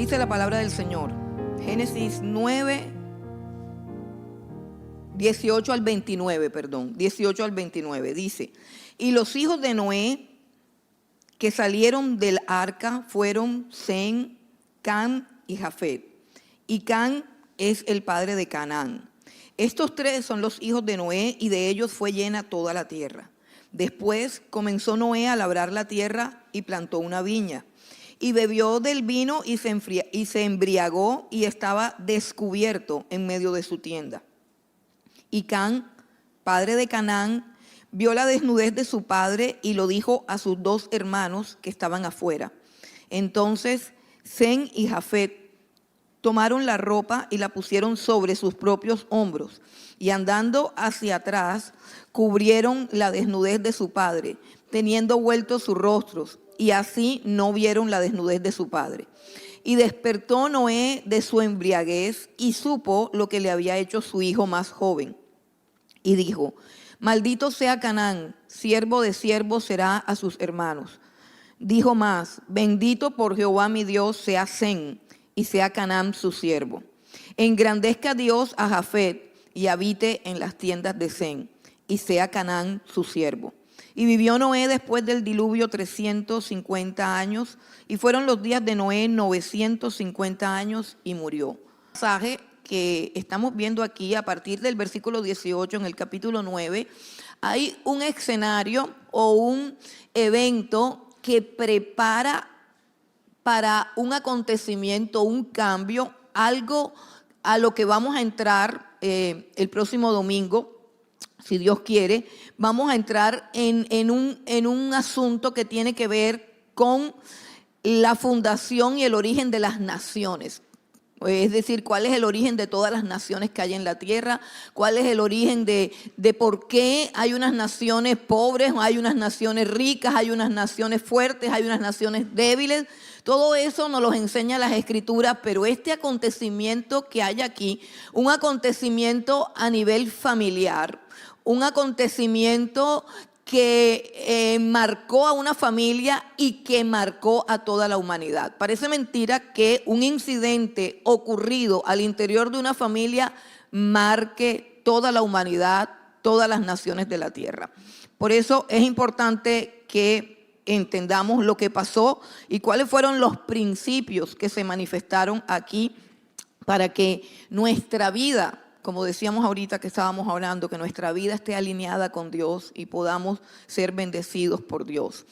dice la palabra del Señor. Génesis 9, 18 al 29, dice: y los hijos de Noé que salieron del arca fueron Sem, Cam y Jafet. Y Cam es el padre de Canaán. Estos tres son los hijos de Noé, y de ellos fue llena toda la tierra. Después comenzó Noé a labrar la tierra y plantó una viña. Y bebió del vino y se embriagó y estaba descubierto en medio de su tienda. Y Cam, padre de Canaán, vio la desnudez de su padre y lo dijo a sus dos hermanos que estaban afuera. Entonces Sem y Jafet tomaron la ropa y la pusieron sobre sus propios hombros, y andando hacia atrás cubrieron la desnudez de su padre, teniendo vueltos sus rostros, y así no vieron la desnudez de su padre. Y despertó Noé de su embriaguez y supo lo que le había hecho su hijo más joven. Y dijo: maldito sea Canaán, siervo de siervos será a sus hermanos. Dijo más: bendito por Jehová mi Dios sea Sem, y sea Canaán su siervo. Engrandezca Dios a Jafet, y habite en las tiendas de Sem, y sea Canaán su siervo. Y vivió Noé después del diluvio 350 años, y fueron los días de Noé 950 años, y murió. El pasaje que estamos viendo aquí a partir del versículo 18 en el capítulo 9, hay un escenario o un evento que prepara para un acontecimiento, un cambio, algo a lo que vamos a entrar el próximo domingo. Si Dios quiere, vamos a entrar en un asunto que tiene que ver con la fundación y el origen de las naciones. Es decir, cuál es el origen de todas las naciones que hay en la tierra, cuál es el origen de por qué hay unas naciones pobres, hay unas naciones ricas, hay unas naciones fuertes, hay unas naciones débiles. Todo eso nos lo enseña las Escrituras, pero este acontecimiento que hay aquí, un acontecimiento a nivel familiar, un acontecimiento que marcó a una familia y que marcó a toda la humanidad. Parece mentira que un incidente ocurrido al interior de una familia marque toda la humanidad, todas las naciones de la tierra. Por eso es importante que entendamos lo que pasó y cuáles fueron los principios que se manifestaron aquí para que nuestra vida, como decíamos ahorita que estábamos hablando, que nuestra vida esté alineada con Dios y podamos ser bendecidos por Dios.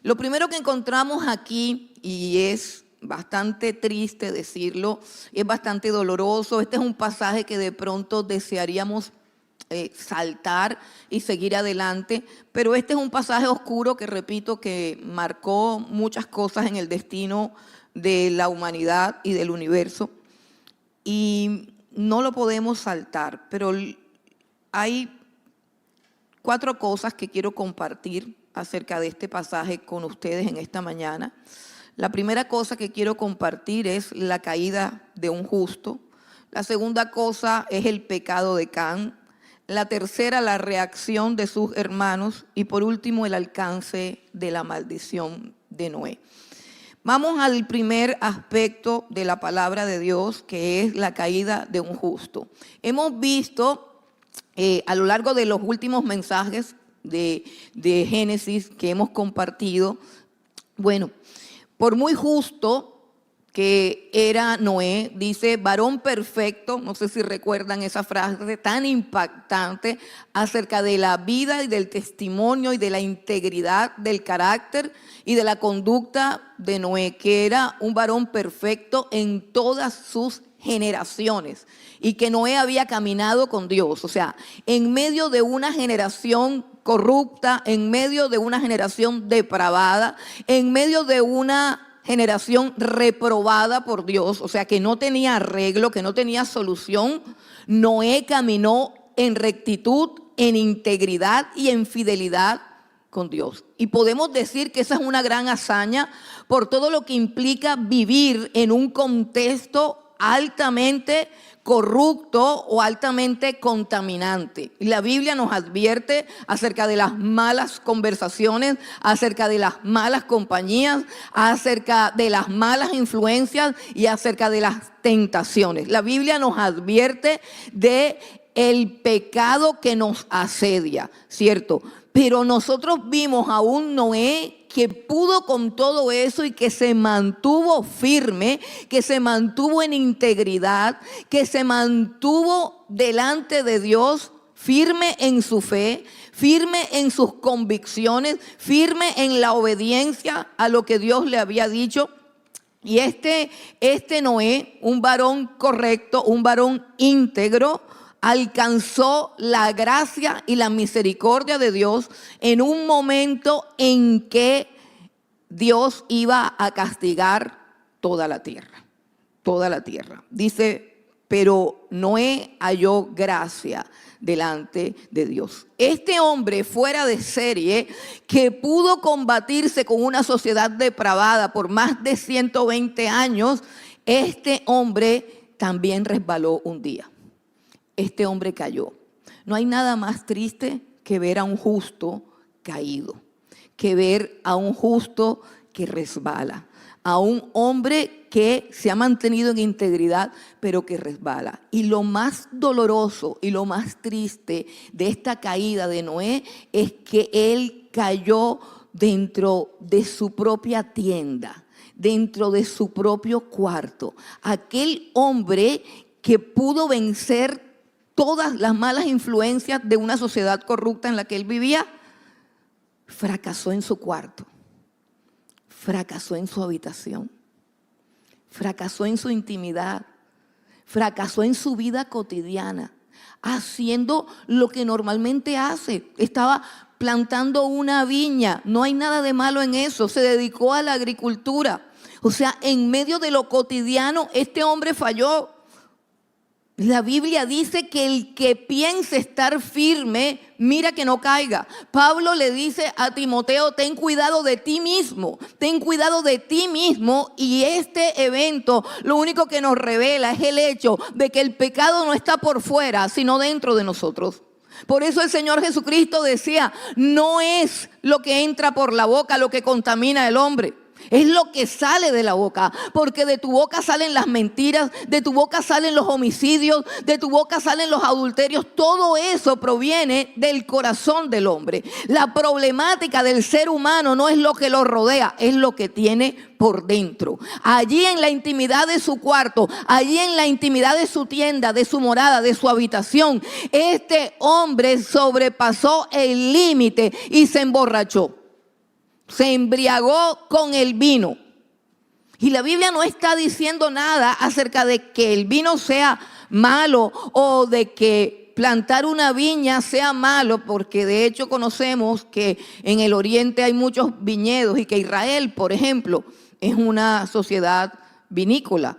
Lo primero que encontramos aquí, y es bastante triste decirlo, es bastante doloroso, este es un pasaje que de pronto desearíamos saltar y seguir adelante, pero este es un pasaje oscuro que, repito, que marcó muchas cosas en el destino de la humanidad y del universo, y no lo podemos saltar, pero hay 4 cosas que quiero compartir acerca de este pasaje con ustedes en esta mañana. La primera cosa que quiero compartir es la caída de un justo. La segunda cosa es el pecado de Cam. La tercera, la reacción de sus hermanos. Y por último, el alcance de la maldición de Noé. Vamos al primer aspecto de la palabra de Dios, que es la caída de un justo. Hemos visto a lo largo de los últimos mensajes de Génesis que hemos compartido, bueno, por muy justo que era Noé, dice varón perfecto, no sé si recuerdan esa frase tan impactante acerca de la vida y del testimonio y de la integridad del carácter y de la conducta de Noé, que era un varón perfecto en todas sus generaciones y que Noé había caminado con Dios. O sea, en medio de una generación corrupta, en medio de una generación depravada, en medio de una generación reprobada por Dios, o sea, que no tenía arreglo, que no tenía solución, Noé caminó en rectitud, en integridad y en fidelidad con Dios. Y podemos decir que esa es una gran hazaña por todo lo que implica vivir en un contexto altamente corrupto o altamente contaminante. La Biblia nos advierte acerca de las malas conversaciones, acerca de las malas compañías, acerca de las malas influencias y acerca de las tentaciones. La Biblia nos advierte de el pecado que nos asedia, ¿cierto? Pero nosotros vimos a un Noé que pudo con todo eso y que se mantuvo firme, que se mantuvo en integridad, que se mantuvo delante de Dios, firme en su fe, firme en sus convicciones, firme en la obediencia a lo que Dios le había dicho. Y este Noé, un varón correcto, un varón íntegro, alcanzó la gracia y la misericordia de Dios en un momento en que Dios iba a castigar toda la tierra, toda la tierra. Dice, pero Noé halló gracia delante de Dios. Este hombre fuera de serie que pudo combatirse con una sociedad depravada por más de 120 años, este hombre también resbaló un día. Este hombre cayó. No hay nada más triste que ver a un justo caído, que ver a un justo que resbala, a un hombre que se ha mantenido en integridad, pero que resbala. Y lo más doloroso y lo más triste de esta caída de Noé es que él cayó dentro de su propia tienda, dentro de su propio cuarto. Aquel hombre que pudo vencer todas las malas influencias de una sociedad corrupta en la que él vivía, fracasó en su cuarto, fracasó en su habitación, fracasó en su intimidad, fracasó en su vida cotidiana, haciendo lo que normalmente hace. Estaba plantando una viña, no hay nada de malo en eso, se dedicó a la agricultura. O sea, en medio de lo cotidiano, este hombre falló. La Biblia dice que el que piense estar firme, mira que no caiga. Pablo le dice a Timoteo, ten cuidado de ti mismo, ten cuidado de ti mismo. Y este evento lo único que nos revela es el hecho de que el pecado no está por fuera, sino dentro de nosotros. Por eso el Señor Jesucristo decía, no es lo que entra por la boca lo que contamina al hombre. Es lo que sale de la boca, porque de tu boca salen las mentiras, de tu boca salen los homicidios, de tu boca salen los adulterios. Todo eso proviene del corazón del hombre. La problemática del ser humano no es lo que lo rodea, es lo que tiene por dentro. Allí en la intimidad de su cuarto, allí en la intimidad de su tienda, de su morada, de su habitación, este hombre sobrepasó el límite y se emborrachó. Se embriagó con el vino. Y la Biblia no está diciendo nada acerca de que el vino sea malo o de que plantar una viña sea malo, porque de hecho conocemos que en el oriente hay muchos viñedos y que Israel, por ejemplo, es una sociedad vinícola.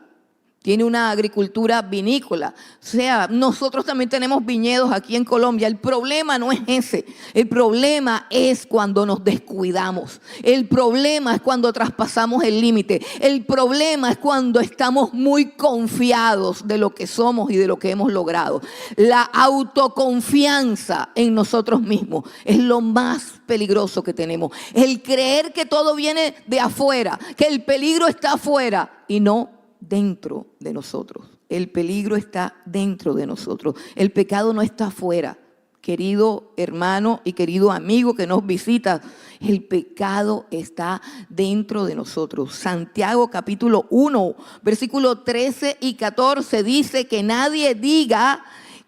Tiene una agricultura vinícola. O sea, nosotros también tenemos viñedos aquí en Colombia. El problema no es ese. El problema es cuando nos descuidamos. El problema es cuando traspasamos el límite. El problema es cuando estamos muy confiados de lo que somos y de lo que hemos logrado. La autoconfianza en nosotros mismos es lo más peligroso que tenemos. El creer que todo viene de afuera, que el peligro está afuera y no dentro de nosotros. El peligro está dentro de nosotros. El pecado no está afuera. Querido hermano y querido amigo que nos visita, el pecado está dentro de nosotros. Santiago capítulo 1, versículo 13 y 14 dice que nadie diga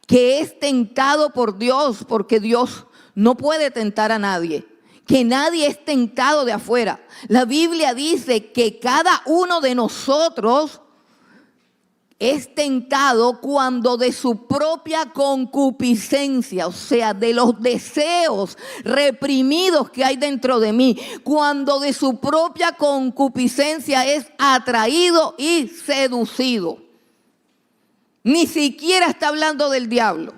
que es tentado por Dios, porque Dios no puede tentar a nadie. Que nadie es tentado de afuera. La Biblia dice que cada uno de nosotros es tentado cuando de su propia concupiscencia, o sea, de los deseos reprimidos que hay dentro de mí, cuando de su propia concupiscencia es atraído y seducido. Ni siquiera está hablando del diablo,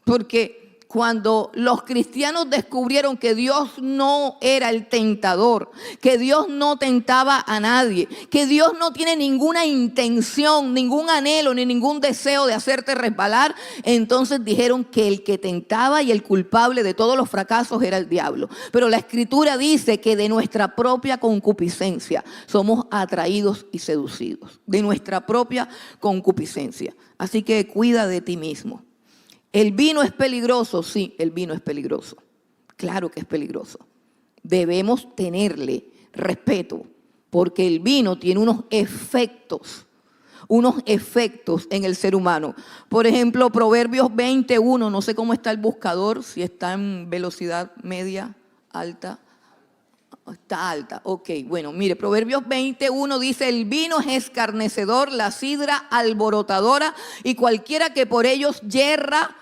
porque cuando los cristianos descubrieron que Dios no era el tentador, que Dios no tentaba a nadie, que Dios no tiene ninguna intención, ningún anhelo, ni ningún deseo de hacerte resbalar, entonces dijeron que el que tentaba y el culpable de todos los fracasos era el diablo. Pero la Escritura dice que de nuestra propia concupiscencia somos atraídos y seducidos, de nuestra propia concupiscencia. Así que cuida de ti mismo. ¿El vino es peligroso? Sí, el vino es peligroso. Claro que es peligroso. Debemos tenerle respeto porque el vino tiene unos efectos en el ser humano. Por ejemplo, Proverbios 21, no sé cómo está el buscador, si está en velocidad media, alta. Está alta, ok, bueno, mire, Proverbios 21 dice: el vino es escarnecedor, la sidra alborotadora, y cualquiera que por ellos yerra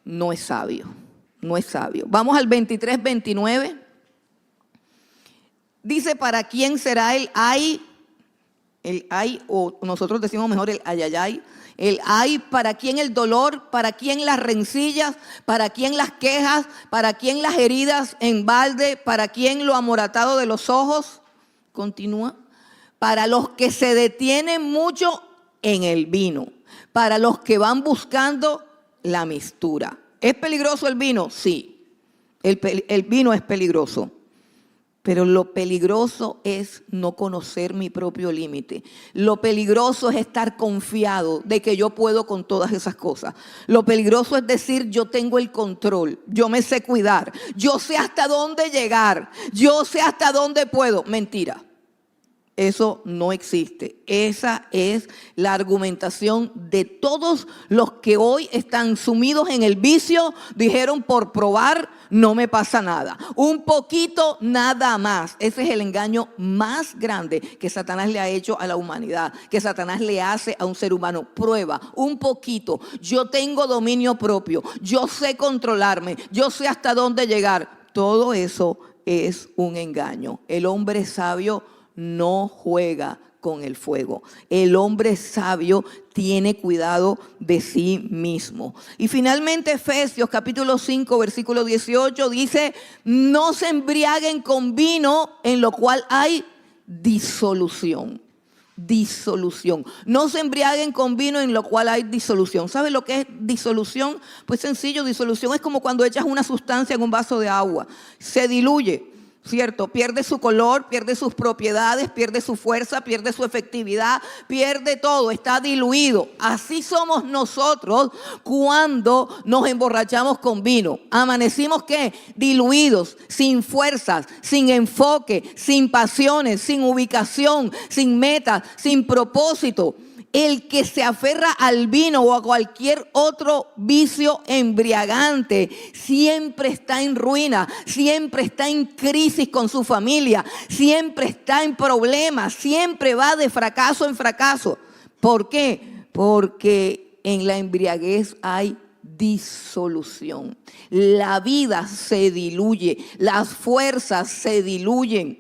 no es sabio, no es sabio. Vamos al 23-29. Dice: ¿para quién será el ay, o nosotros decimos mejor el ayayay? El ay, ¿para quién el dolor? ¿Para quién las rencillas? ¿Para quién las quejas? ¿Para quién las heridas en balde? ¿Para quién lo amoratado de los ojos? Continúa. Para los que se detienen mucho en el vino, para los que van buscando la mistura. ¿Es peligroso el vino? Sí, el vino es peligroso. Pero lo peligroso es no conocer mi propio límite. Lo peligroso es estar confiado de que yo puedo con todas esas cosas. Lo peligroso es decir: yo tengo el control, yo me sé cuidar, yo sé hasta dónde llegar, yo sé hasta dónde puedo. Mentira. Eso no existe. Esa es la argumentación de todos los que hoy están sumidos en el vicio. Dijeron: por probar no me pasa nada. Un poquito nada más. Ese es el engaño más grande que Satanás le ha hecho a la humanidad, que Satanás le hace a un ser humano. Prueba un poquito. Yo tengo dominio propio. Yo sé controlarme. Yo sé hasta dónde llegar. Todo eso es un engaño. El hombre sabio no juega con el fuego. El hombre sabio tiene cuidado de sí mismo. Y finalmente Efesios capítulo 5 versículo 18 dice: no se embriaguen con vino en lo cual hay disolución. Disolución. No se embriaguen con vino en lo cual hay disolución. ¿Sabe lo que es disolución? Pues sencillo, disolución es como cuando echas una sustancia en un vaso de agua. Se diluye, ¿cierto? Pierde su color, pierde sus propiedades, pierde su fuerza, pierde su efectividad, pierde todo, está diluido. Así somos nosotros cuando nos emborrachamos con vino. Amanecimos, ¿qué? Diluidos, sin fuerzas, sin enfoque, sin pasiones, sin ubicación, sin metas, sin propósito. El que se aferra al vino o a cualquier otro vicio embriagante siempre está en ruina, siempre está en crisis con su familia, siempre está en problemas, siempre va de fracaso en fracaso. ¿Por qué? Porque en la embriaguez hay disolución. La vida se diluye, las fuerzas se diluyen,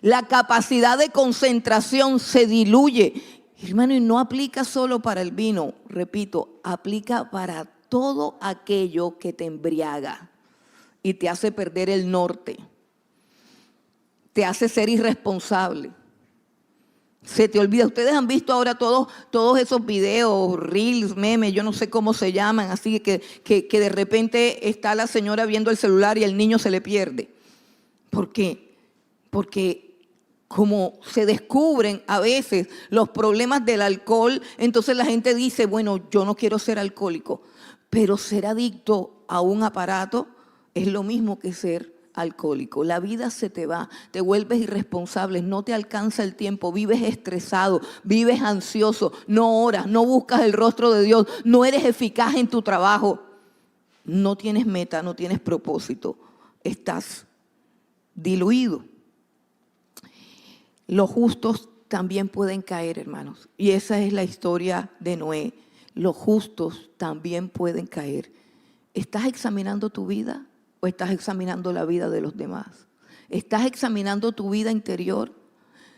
la capacidad de concentración se diluye. Hermano, y no aplica solo para el vino, repito, aplica para todo aquello que te embriaga y te hace perder el norte, te hace ser irresponsable. Se te olvida. Ustedes han visto ahora todos esos videos, reels, memes, yo no sé cómo se llaman, así que de repente está la señora viendo el celular y el niño se le pierde. ¿Por qué? Porque como se descubren a veces los problemas del alcohol, entonces la gente dice: bueno, yo no quiero ser alcohólico, pero ser adicto a un aparato es lo mismo que ser alcohólico. La vida se te va, te vuelves irresponsable, no te alcanza el tiempo, vives estresado, vives ansioso, no oras, no buscas el rostro de Dios, no eres eficaz en tu trabajo, no tienes meta, no tienes propósito, estás diluido. Los justos también pueden caer, hermanos. Y esa es la historia de Noé. Los justos también pueden caer. ¿Estás examinando tu vida o estás examinando la vida de los demás? ¿Estás examinando tu vida interior?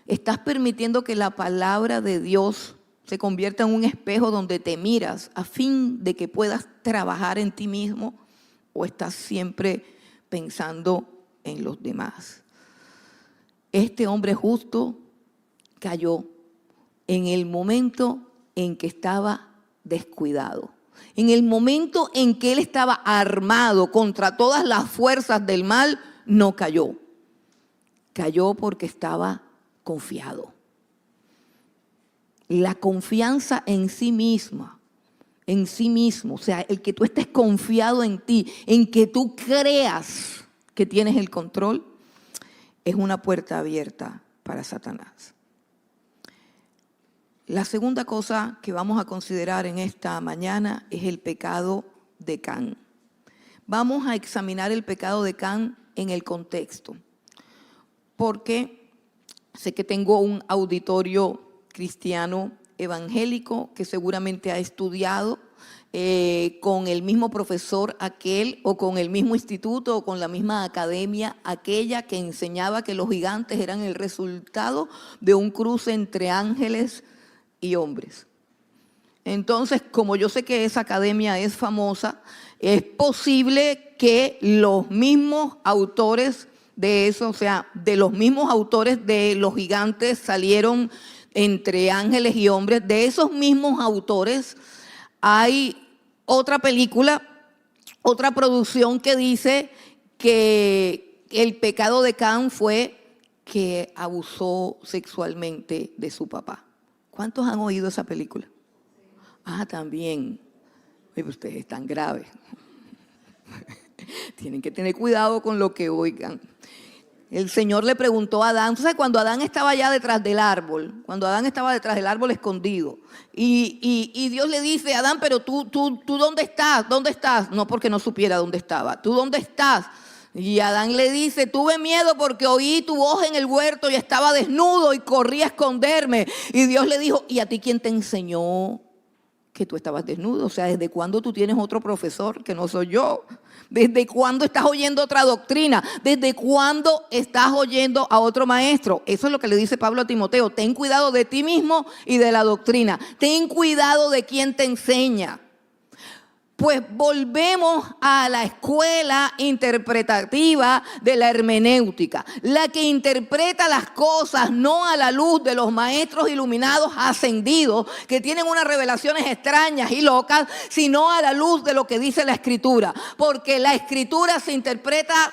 ¿Estás permitiendo que la palabra de Dios se convierta en un espejo donde te miras a fin de que puedas trabajar en ti mismo, o estás siempre pensando en los demás? Este hombre justo cayó en el momento en que estaba descuidado, en el momento en que él estaba armado contra todas las fuerzas del mal. No cayó, cayó porque estaba confiado. La confianza en sí misma, en sí mismo, o sea, el que tú estés confiado en ti, en que tú creas que tienes el control, es una puerta abierta para Satanás. La segunda cosa que vamos a considerar en esta mañana es el pecado de Can. Vamos a examinar el pecado de Can en el contexto, porque sé que tengo un auditorio cristiano evangélico que seguramente ha estudiado con el mismo profesor aquel, o con el mismo instituto, o con la misma academia aquella que enseñaba que los gigantes eran el resultado de un cruce entre ángeles y hombres. Entonces, como yo sé que esa academia es famosa, es posible que los mismos autores de eso, o sea, de los mismos autores de los gigantes salieron entre ángeles y hombres, de esos mismos autores hay otra película, otra producción que dice que el pecado de Can fue que abusó sexualmente de su papá. ¿Cuántos han oído esa película? Ah, también. Oye, ustedes están graves. Tienen que tener cuidado con lo que oigan. El Señor le preguntó a Adán, entonces cuando Adán estaba allá detrás del árbol, escondido, y Dios le dice, Adán, pero tú ¿dónde estás? ¿Dónde estás? No, porque no supiera dónde estaba. ¿Tú dónde estás? Y Adán le dice, tuve miedo porque oí tu voz en el huerto y estaba desnudo y corrí a esconderme. Y Dios le dijo, ¿y a ti quién te enseñó que tú estabas desnudo? O sea, ¿desde cuándo tú tienes otro profesor que no soy yo? ¿Desde cuándo estás oyendo otra doctrina? ¿Desde cuándo estás oyendo a otro maestro? Eso es lo que le dice Pablo a Timoteo. Ten cuidado de ti mismo y de la doctrina. Ten cuidado de quien te enseña. Pues volvemos a la escuela interpretativa de la hermenéutica, la que interpreta las cosas no a la luz de los maestros iluminados ascendidos, que tienen unas revelaciones extrañas y locas, sino a la luz de lo que dice la Escritura, porque la Escritura se interpreta...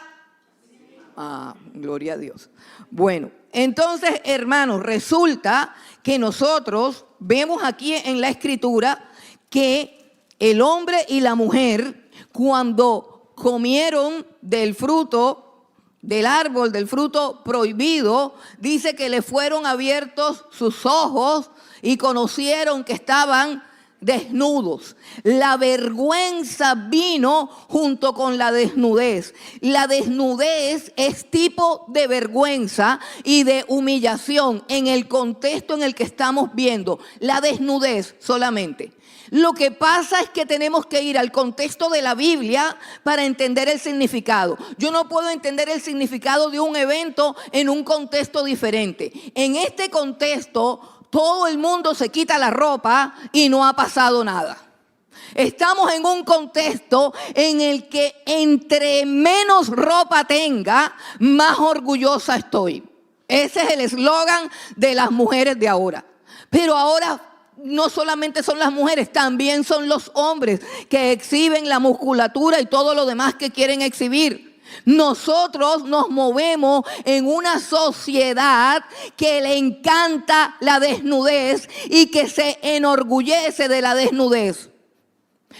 gloria a Dios. Bueno, entonces, hermanos, resulta que nosotros vemos aquí en la Escritura que el hombre y la mujer, cuando comieron del fruto, del árbol, del fruto prohibido, dice que le fueron abiertos sus ojos y conocieron que estaban desnudos. La vergüenza vino junto con la desnudez. La desnudez es tipo de vergüenza y de humillación en el contexto en el que estamos viendo. La desnudez solamente. Lo que pasa es que tenemos que ir al contexto de la Biblia para entender el significado. Yo no puedo entender el significado de un evento en un contexto diferente. En este contexto, todo el mundo se quita la ropa y no ha pasado nada. Estamos en un contexto en el que entre menos ropa tenga, más orgullosa estoy. Ese es el eslogan de las mujeres de ahora. Pero ahora no solamente son las mujeres, también son los hombres que exhiben la musculatura y todo lo demás que quieren exhibir. Nosotros nos movemos en una sociedad que le encanta la desnudez y que se enorgullece de la desnudez.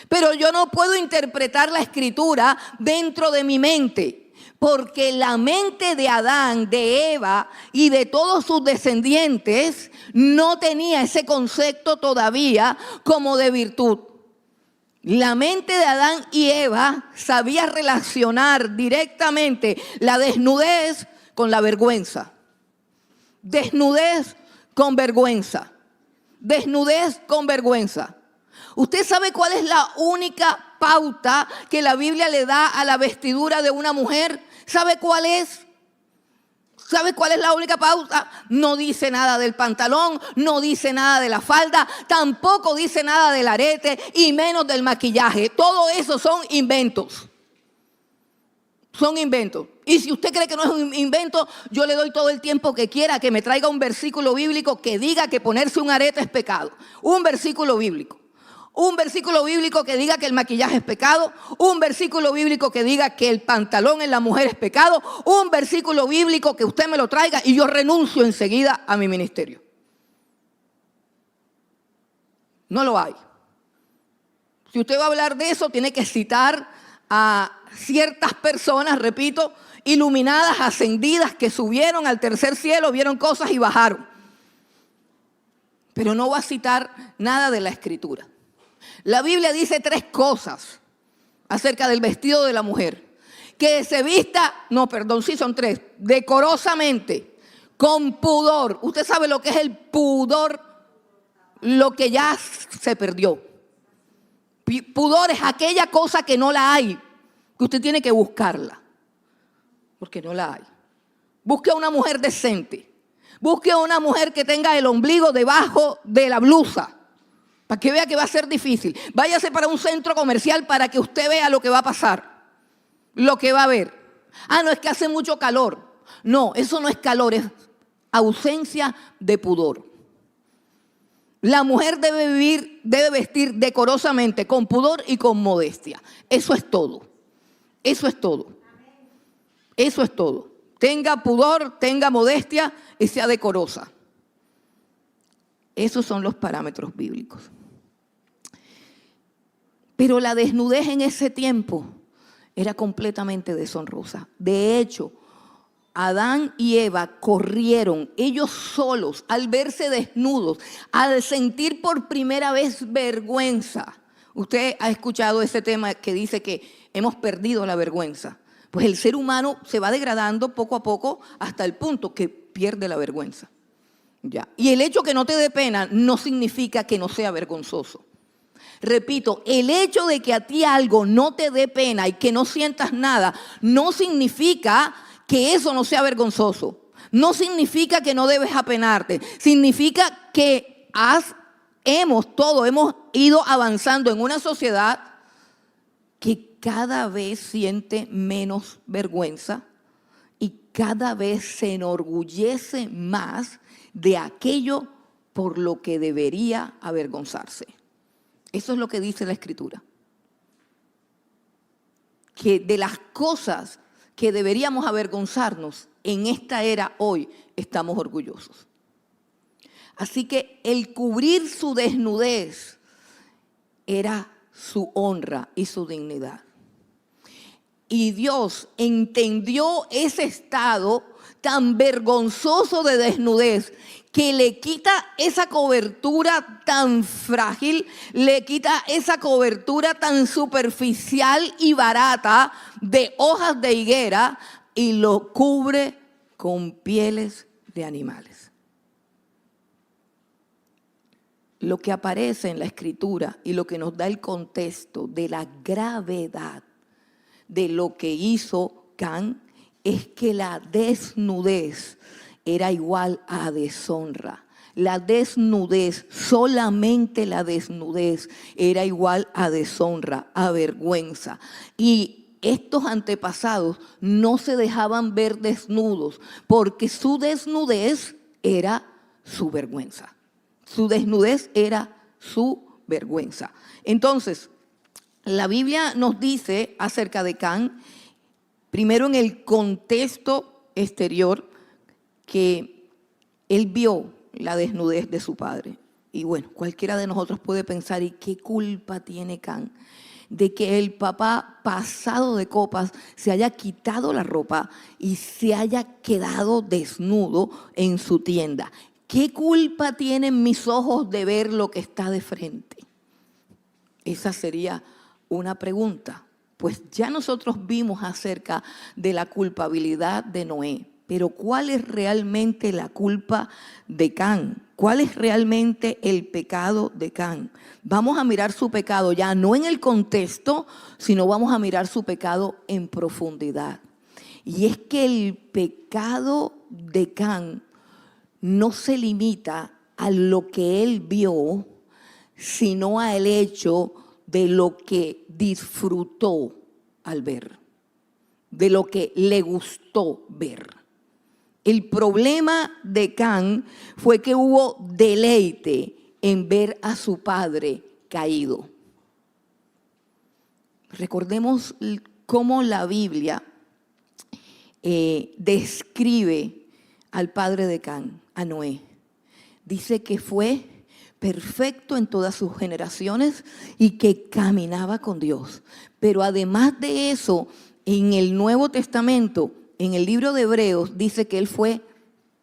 Pero yo no puedo interpretar la Escritura dentro de mi mente. Porque la mente de Adán, de Eva y de todos sus descendientes no tenía ese concepto todavía como de virtud. La mente de Adán y Eva sabía relacionar directamente la desnudez con la vergüenza. Desnudez con vergüenza. Desnudez con vergüenza. ¿Usted sabe cuál es la única pauta que la Biblia le da a la vestidura de una mujer? ¿Sabe cuál es? ¿Sabes cuál es la única pauta? No dice nada del pantalón, no dice nada de la falda, tampoco dice nada del arete y menos del maquillaje. Todo eso son inventos. Son inventos. Y si usted cree que no es un invento, yo le doy todo el tiempo que quiera que me traiga un versículo bíblico que diga que ponerse un arete es pecado. Un versículo bíblico. Un versículo bíblico que diga que el maquillaje es pecado. Un versículo bíblico que diga que el pantalón en la mujer es pecado. Un versículo bíblico que usted me lo traiga y yo renuncio enseguida a mi ministerio. No lo hay. Si usted va a hablar de eso, tiene que citar a ciertas personas, repito, iluminadas, ascendidas, que subieron al tercer cielo, vieron cosas y bajaron. Pero no va a citar nada de la Escritura. La Biblia dice 3 cosas acerca del vestido de la mujer. Que se vista, son 3, decorosamente, con pudor. Usted sabe lo que es el pudor, lo que ya se perdió. Pudor es aquella cosa que no la hay, que usted tiene que buscarla, porque no la hay. Busque a una mujer decente. Busque a una mujer que tenga el ombligo debajo de la blusa, para que vea que va a ser difícil. Váyase para un centro comercial para que usted vea lo que va a pasar, lo que va a ver. No, es que hace mucho calor. No, eso no es calor, es ausencia de pudor. La mujer debe vestir decorosamente, con pudor y con modestia. Eso es todo. Eso es todo. Eso es todo. Tenga pudor, tenga modestia y sea decorosa. Esos son los parámetros bíblicos. Pero la desnudez en ese tiempo era completamente deshonrosa. De hecho, Adán y Eva corrieron ellos solos al verse desnudos, al sentir por primera vez vergüenza. Usted ha escuchado ese tema que dice que hemos perdido la vergüenza. Pues el ser humano se va degradando poco a poco hasta el punto que pierde la vergüenza. Ya. Y el hecho que no te dé pena no significa que no sea vergonzoso. Repito, el hecho de que a ti algo no te dé pena y que no sientas nada no significa que eso no sea vergonzoso. No significa que no debes apenarte. Significa que hemos ido avanzando en una sociedad que cada vez siente menos vergüenza y cada vez se enorgullece más de aquello por lo que debería avergonzarse. Eso es lo que dice la Escritura. Que de las cosas que deberíamos avergonzarnos en esta era hoy, estamos orgullosos. Así que el cubrir su desnudez era su honra y su dignidad. Y Dios entendió ese estado tan vergonzoso de desnudez que le quita esa cobertura tan frágil, le quita esa cobertura tan superficial y barata de hojas de higuera y lo cubre con pieles de animales. Lo que aparece en la Escritura y lo que nos da el contexto de la gravedad de lo que hizo Can es que la desnudez era igual a deshonra. La desnudez, solamente la desnudez, era igual a deshonra, a vergüenza. Y estos antepasados no se dejaban ver desnudos porque su desnudez era su vergüenza. Su desnudez era su vergüenza. Entonces, la Biblia nos dice acerca de Can, primero en el contexto exterior, que él vio la desnudez de su padre. Y bueno, cualquiera de nosotros puede pensar, ¿y qué culpa tiene Can de que el papá pasado de copas se haya quitado la ropa y se haya quedado desnudo en su tienda? ¿Qué culpa tienen mis ojos de ver lo que está de frente? Esa sería una pregunta. Pues ya nosotros vimos acerca de la culpabilidad de Noé. Pero ¿cuál es realmente la culpa de Can? ¿Cuál es realmente el pecado de Can? Vamos a mirar su pecado ya no en el contexto, sino vamos a mirar su pecado en profundidad. Y es que el pecado de Can no se limita a lo que él vio, sino al hecho de lo que disfrutó al ver, de lo que le gustó ver. El problema de Can fue que hubo deleite en ver a su padre caído. Recordemos cómo la Biblia describe al padre de Can, a Noé. Dice que fue perfecto en todas sus generaciones y que caminaba con Dios. Pero además de eso, en el Nuevo Testamento, en el libro de Hebreos, dice que él fue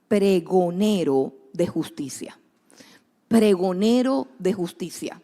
pregonero de justicia. Pregonero de justicia.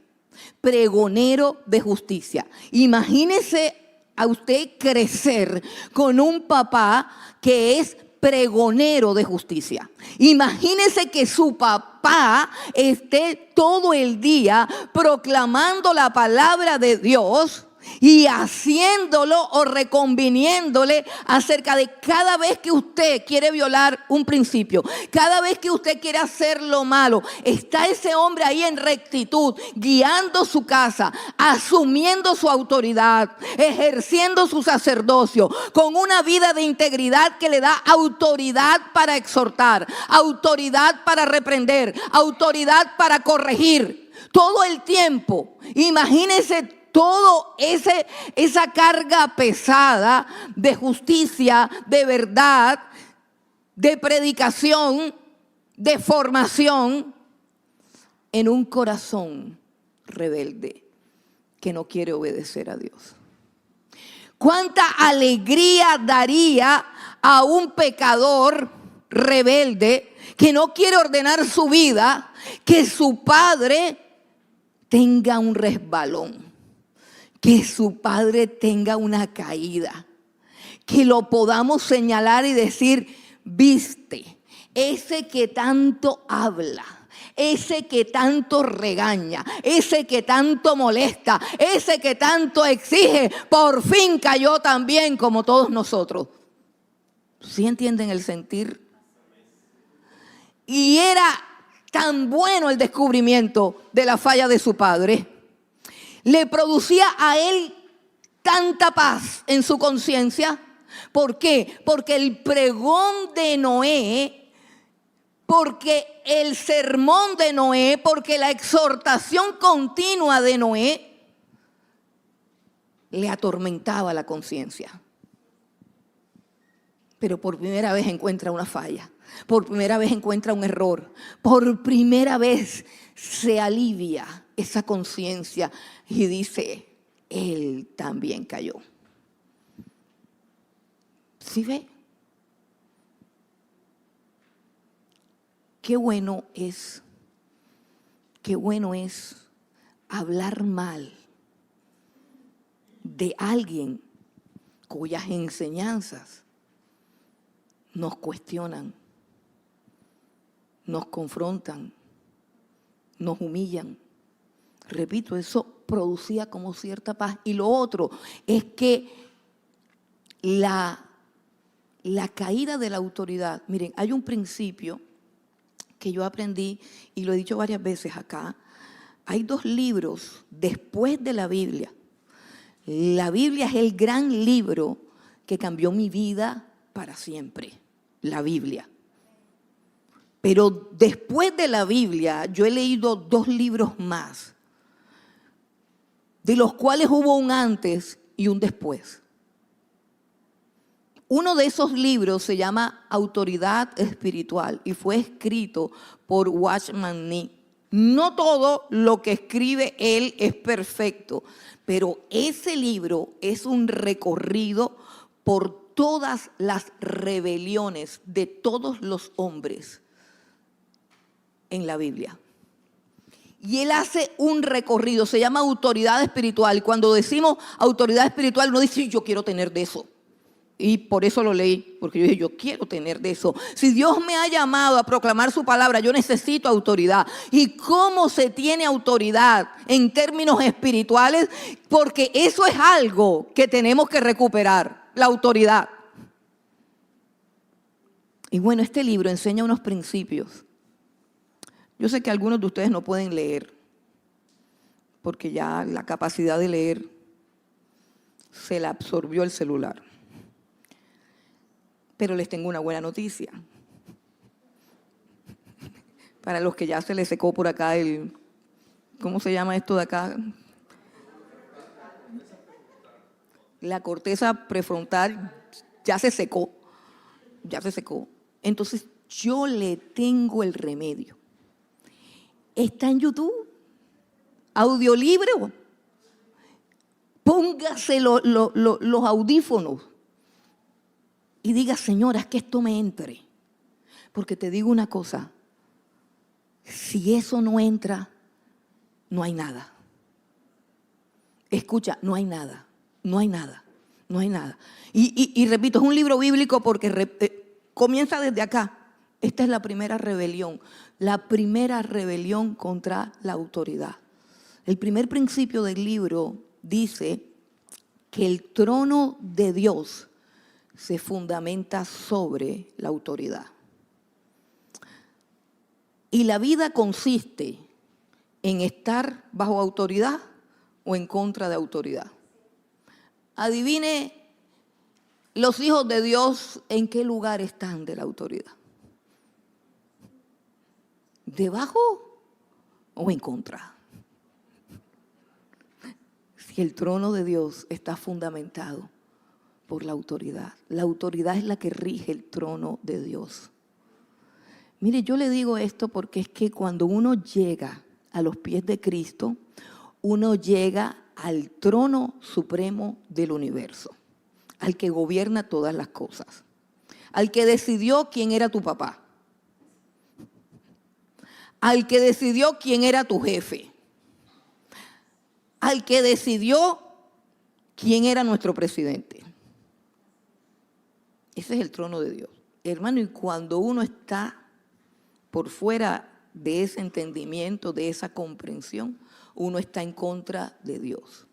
Pregonero de justicia. Imagínese a usted crecer con un papá que es pregonero de justicia. Imagínese que su papá esté todo el día proclamando la palabra de Dios y haciéndolo o reconviniéndole acerca de cada vez que usted quiere violar un principio, cada vez que usted quiere hacer lo malo, está ese hombre ahí en rectitud, guiando su casa, asumiendo su autoridad, ejerciendo su sacerdocio, con una vida de integridad que le da autoridad para exhortar, autoridad para reprender, autoridad para corregir. Todo el tiempo, imagínese todo esa carga pesada de justicia, de verdad, de predicación, de formación en un corazón rebelde que no quiere obedecer a Dios. ¿Cuánta alegría daría a un pecador rebelde que no quiere ordenar su vida, que su padre tenga un resbalón? Que su padre tenga una caída, que lo podamos señalar y decir, viste, ese que tanto habla, ese que tanto regaña, ese que tanto molesta, ese que tanto exige, por fin cayó también como todos nosotros. ¿Sí entienden el sentir? Y era tan bueno el descubrimiento de la falla de su padre. Le producía a él tanta paz en su conciencia. ¿Por qué? Porque el pregón de Noé, porque el sermón de Noé, porque la exhortación continua de Noé le atormentaba la conciencia. Pero por primera vez encuentra una falla, por primera vez encuentra un error, por primera vez se alivia esa conciencia y dice, él también cayó. ¿Sí ve? Qué bueno es hablar mal de alguien cuyas enseñanzas nos cuestionan, nos confrontan, nos humillan. Repito, eso producía como cierta paz. Y lo otro es que la caída de la autoridad, miren, hay un principio que yo aprendí y lo he dicho varias veces acá. Hay dos libros después de la Biblia. La Biblia es el gran libro que cambió mi vida para siempre, la Biblia. Pero después de la Biblia yo he leído dos libros más, de los cuales hubo un antes y un después. Uno de esos libros se llama Autoridad Espiritual y fue escrito por Watchman Nee. No todo lo que escribe él es perfecto, pero ese libro es un recorrido por todas las rebeliones de todos los hombres en la Biblia. Y él hace un recorrido, se llama autoridad espiritual. Y cuando decimos autoridad espiritual, uno dice, yo quiero tener de eso. Y por eso lo leí, porque yo dije, yo quiero tener de eso. Si Dios me ha llamado a proclamar su palabra, yo necesito autoridad. ¿Y cómo se tiene autoridad en términos espirituales? Porque eso es algo que tenemos que recuperar, la autoridad. Y bueno, este libro enseña unos principios. Yo sé que algunos de ustedes no pueden leer, porque ya la capacidad de leer se la absorbió el celular. Pero les tengo una buena noticia. Para los que ya se les secó por acá ¿cómo se llama esto de acá? La corteza prefrontal ya se secó. Entonces yo le tengo el remedio. Está en YouTube, audiolibro. Póngase los audífonos y diga, señora, es que esto me entre. Porque te digo una cosa, si eso no entra, no hay nada. Escucha, no hay nada. Y repito, es un libro bíblico porque comienza desde acá. Esta es la primera rebelión contra la autoridad. El primer principio del libro dice que el trono de Dios se fundamenta sobre la autoridad. Y la vida consiste en estar bajo autoridad o en contra de autoridad. Adivine, los hijos de Dios, ¿en qué lugar están de la autoridad? ¿Debajo o en contra? Si el trono de Dios está fundamentado por la autoridad es la que rige el trono de Dios. Mire, yo le digo esto porque es que cuando uno llega a los pies de Cristo, uno llega al trono supremo del universo, al que gobierna todas las cosas, al que decidió quién era tu papá, al que decidió quién era tu jefe, al que decidió quién era nuestro presidente. Ese es el trono de Dios. Hermano, y cuando uno está por fuera de ese entendimiento, de esa comprensión, uno está en contra de Dios.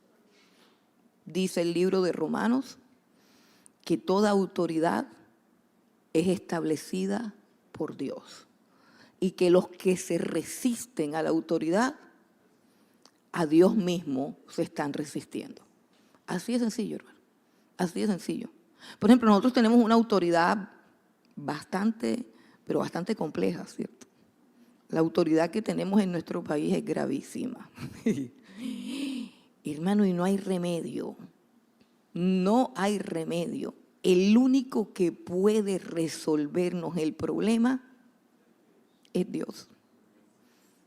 Dice el libro de Romanos que toda autoridad es establecida por Dios y que los que se resisten a la autoridad, a Dios mismo se están resistiendo. Así de sencillo, hermano. Así de sencillo. Por ejemplo, nosotros tenemos una autoridad bastante compleja, ¿cierto? La autoridad que tenemos en nuestro país es gravísima. Hermano, y no hay remedio. No hay remedio. El único que puede resolvernos el problema es Dios.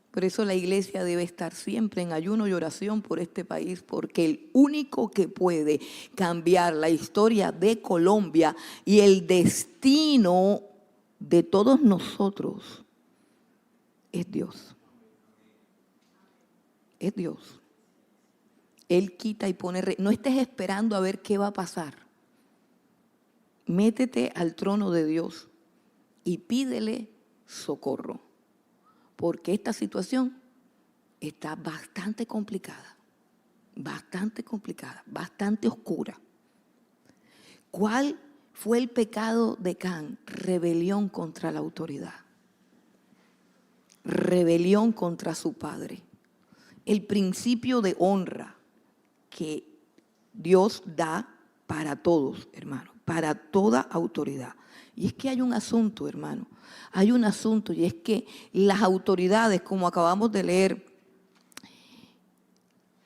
Por eso la iglesia debe estar siempre en ayuno y oración por este país, porque el único que puede cambiar la historia de Colombia y el destino de todos nosotros es Dios. Es Dios. Él quita y pone. No estés esperando a ver qué va a pasar. Métete al trono de Dios y pídele socorro. Porque esta situación está bastante complicada, bastante oscura. ¿Cuál fue el pecado de Can? Rebelión contra la autoridad. Rebelión contra su padre. El principio de honra que Dios da para todos, hermano, para toda autoridad. Y es que hay un asunto, hermano, y es que las autoridades, como acabamos de leer,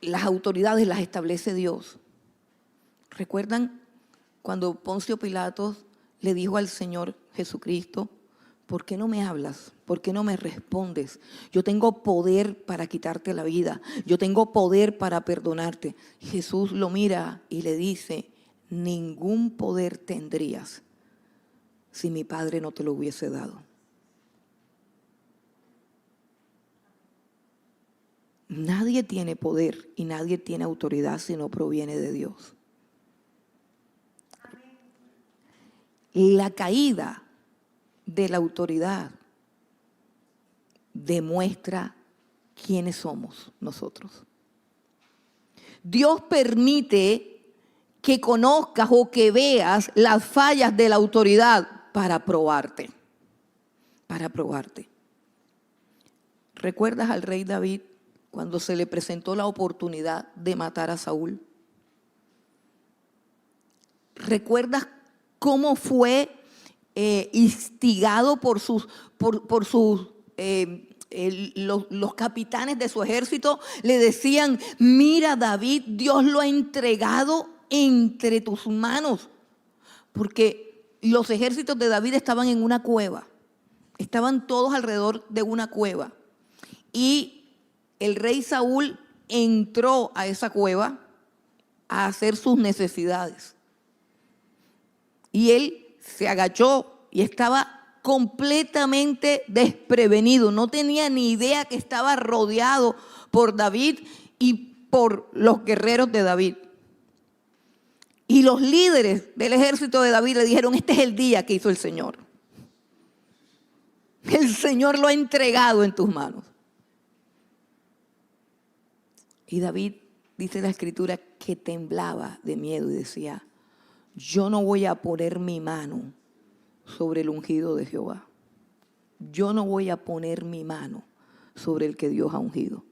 las autoridades las establece Dios. ¿Recuerdan cuando Poncio Pilatos le dijo al Señor Jesucristo, ¿por qué no me hablas? ¿Por qué no me respondes? Yo tengo poder para quitarte la vida. Yo tengo poder para perdonarte. Jesús lo mira y le dice, ningún poder tendrías si mi Padre no te lo hubiese dado. Nadie tiene poder y nadie tiene autoridad si no proviene de Dios. La caída de la autoridad demuestra quiénes somos nosotros. Dios permite que conozcas o que veas las fallas de la autoridad para probarte. Para probarte. ¿Recuerdas al rey David cuando se le presentó la oportunidad de matar a Saúl? ¿Recuerdas cómo fue instigado por los capitanes de su ejército? Le decían: mira, David, Dios lo ha entregado entre tus manos. Porque los ejércitos de David estaban en una cueva. Estaban todos alrededor de una cueva. Y el rey Saúl entró a esa cueva a hacer sus necesidades. Y él se agachó y estaba completamente desprevenido. No tenía ni idea que estaba rodeado por David y por los guerreros de David. Y los líderes del ejército de David le dijeron: este es el día que hizo el Señor. El Señor lo ha entregado en tus manos. Y David, dice la Escritura, que temblaba de miedo y decía: yo no voy a poner mi mano sobre el ungido de Jehová. Yo no voy a poner mi mano sobre el que Dios ha ungido.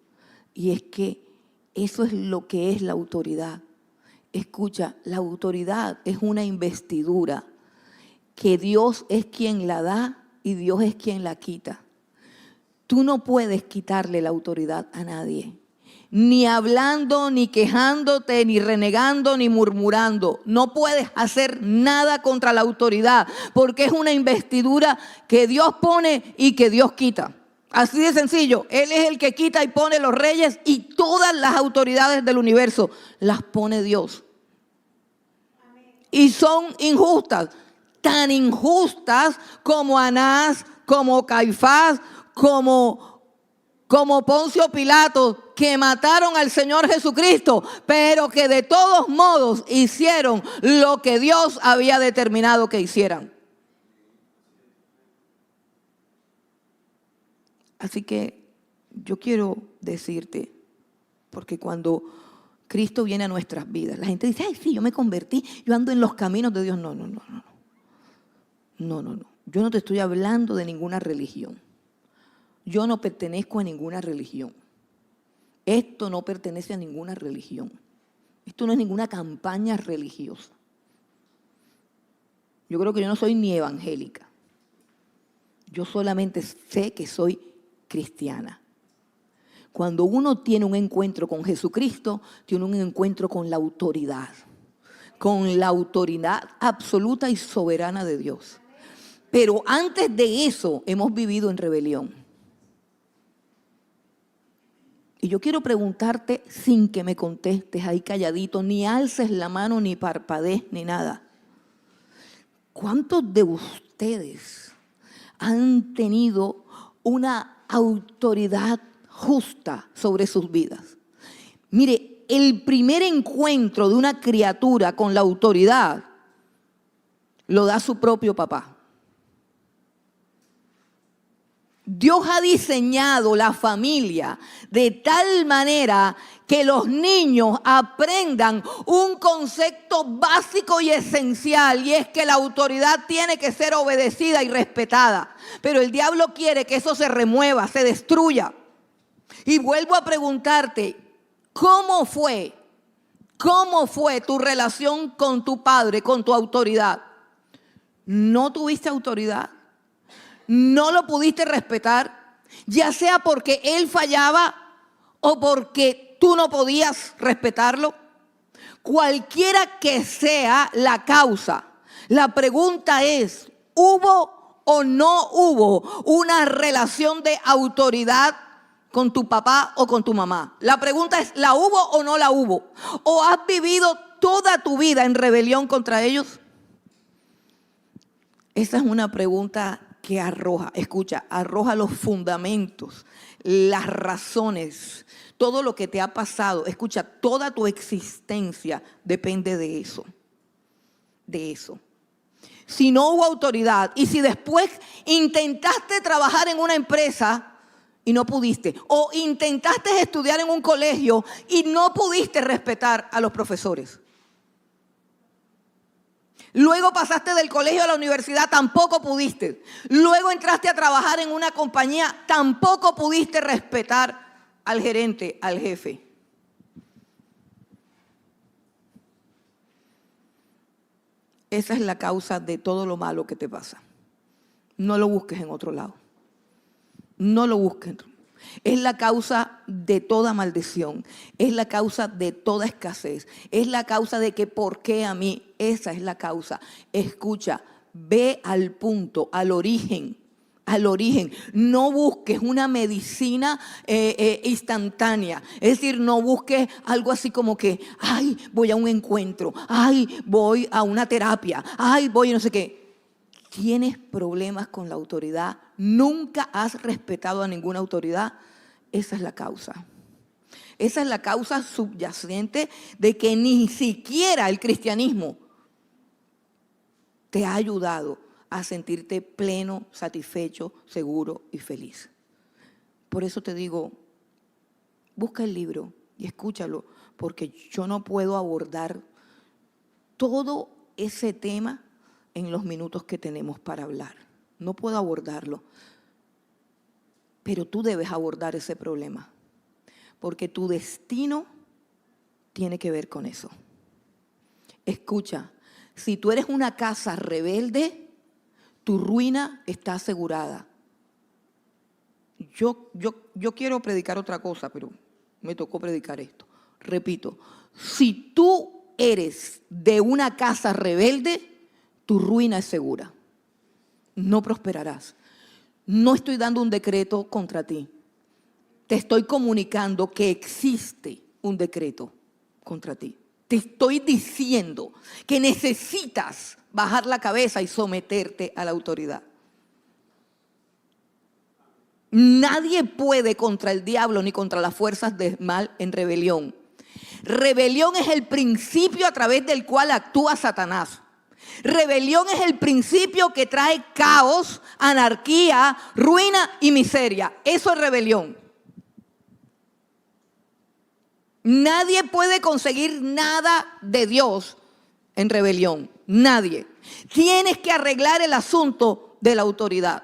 Y es que eso es lo que es la autoridad. Escucha, la autoridad es una investidura que Dios es quien la da y Dios es quien la quita. Tú no puedes quitarle la autoridad a nadie. Ni hablando, ni quejándote, ni renegando, ni murmurando. No puedes hacer nada contra la autoridad, porque es una investidura que Dios pone y que Dios quita. Así de sencillo. Él es el que quita y pone los reyes, y todas las autoridades del universo las pone Dios. Y son injustas, tan injustas como Anás, como Caifás, como Poncio Pilato, que mataron al Señor Jesucristo, pero que de todos modos hicieron lo que Dios había determinado que hicieran. Así que yo quiero decirte, porque cuando Cristo viene a nuestras vidas, la gente dice: ay, sí, yo me convertí, yo ando en los caminos de Dios. No. Yo no te estoy hablando de ninguna religión. Yo no pertenezco a ninguna religión. Esto no pertenece a ninguna religión. Esto no es ninguna campaña religiosa. Yo creo que yo no soy ni evangélica. Yo solamente sé que soy cristiana. Cuando uno tiene un encuentro con Jesucristo, tiene un encuentro con la autoridad absoluta y soberana de Dios. Pero antes de eso hemos vivido en rebelión. Y yo quiero preguntarte, sin que me contestes ahí calladito, ni alces la mano, ni parpadees, ni nada. ¿Cuántos de ustedes han tenido una autoridad justa sobre sus vidas? Mire, el primer encuentro de una criatura con la autoridad lo da su propio papá. Dios ha diseñado la familia de tal manera que los niños aprendan un concepto básico y esencial, y es que la autoridad tiene que ser obedecida y respetada. Pero el diablo quiere que eso se remueva, se destruya. Y vuelvo a preguntarte, ¿cómo fue tu relación con tu padre, con tu autoridad? ¿No tuviste autoridad? ¿No lo pudiste respetar? Ya sea porque él fallaba o porque tú no podías respetarlo. Cualquiera que sea la causa, la pregunta es: ¿hubo o no hubo una relación de autoridad con tu papá o con tu mamá? La pregunta es: ¿la hubo o no la hubo? ¿O has vivido toda tu vida en rebelión contra ellos? Esa es una pregunta que arroja los fundamentos, las razones, todo lo que te ha pasado. Escucha, toda tu existencia depende de eso. Si no hubo autoridad, y si después intentaste trabajar en una empresa y no pudiste, o intentaste estudiar en un colegio y no pudiste respetar a los profesores. Luego pasaste del colegio a la universidad, tampoco pudiste. Luego entraste a trabajar en una compañía, tampoco pudiste respetar al gerente, al jefe. Esa es la causa de todo lo malo que te pasa. No lo busques en otro lado. No lo busques. Es la causa de toda maldición. Es la causa de toda escasez. Es la causa de que ¿por qué a mí? Esa es la causa. Escucha, ve al punto, al origen. Al origen. No busques una medicina instantánea. Es decir, no busques algo así como que, ay, voy a un encuentro, ay, voy a una terapia, ay, voy a no sé qué. ¿Tienes problemas con la autoridad? ¿Nunca has respetado a ninguna autoridad? Esa es la causa. Esa es la causa subyacente de que ni siquiera el cristianismo te ha ayudado a sentirte pleno, satisfecho, seguro y feliz. Por eso te digo, busca el libro y escúchalo, porque yo no puedo abordar todo ese tema en los minutos que tenemos para hablar. No puedo abordarlo, pero tú debes abordar ese problema, porque tu destino tiene que ver con eso. Escucha, si tú eres una casa rebelde, tu ruina está asegurada. Yo quiero predicar otra cosa, pero me tocó predicar esto. Repito, si tú eres de una casa rebelde, tu ruina es segura. No prosperarás. No estoy dando un decreto contra ti. Te estoy comunicando que existe un decreto contra ti. Te estoy diciendo que necesitas bajar la cabeza y someterte a la autoridad. Nadie puede contra el diablo ni contra las fuerzas del mal en rebelión. Rebelión es el principio a través del cual actúa Satanás. Rebelión es el principio que trae caos, anarquía, ruina y miseria. Eso es rebelión. Nadie puede conseguir nada de Dios en rebelión. Nadie. Tienes que arreglar el asunto de la autoridad.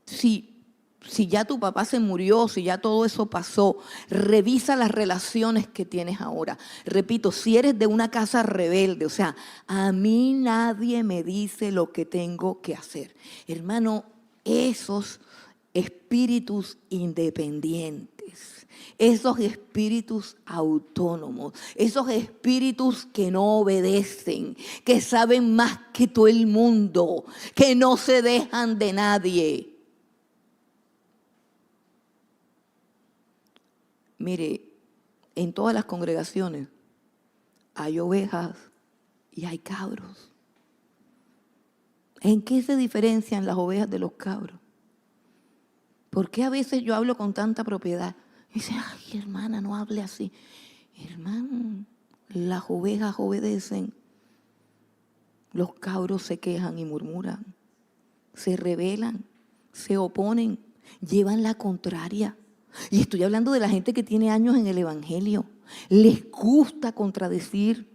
Si ya tu papá se murió, si ya todo eso pasó, revisa las relaciones que tienes ahora. Repito, si eres de una casa rebelde, o sea, a mí nadie me dice lo que tengo que hacer. Hermano, esos espíritus independientes, esos espíritus autónomos, esos espíritus que no obedecen, que saben más que todo el mundo, que no se dejan de nadie. Mire, en todas las congregaciones hay ovejas y hay cabros. ¿En qué se diferencian las ovejas de los cabros? ¿Por qué a veces yo hablo con tanta propiedad? Y dice, ay, hermana, no hable así. Hermano, las ovejas obedecen. Los cabros se quejan y murmuran. Se rebelan, se oponen, llevan la contraria. Y estoy hablando de la gente que tiene años en el evangelio. Les gusta contradecir.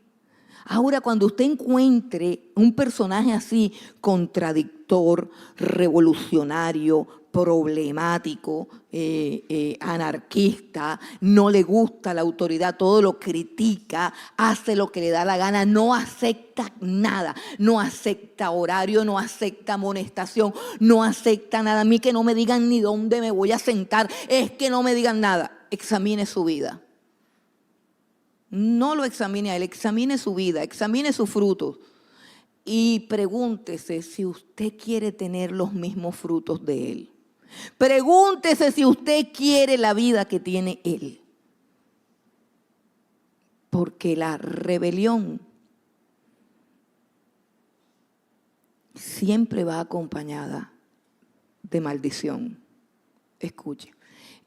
Ahora, cuando usted encuentre un personaje así, contradictor, revolucionario, problemático, anarquista, no le gusta la autoridad, todo lo critica, hace lo que le da la gana, no acepta nada, no acepta horario, no acepta amonestación, no acepta nada. A mí que no me digan ni dónde me voy a sentar, es que no me digan nada. Examine su vida. No lo examine a él, examine su vida, examine sus frutos y pregúntese si usted quiere tener los mismos frutos de él. Pregúntese si usted quiere la vida que tiene él. Porque la rebelión siempre va acompañada de maldición. Escuche,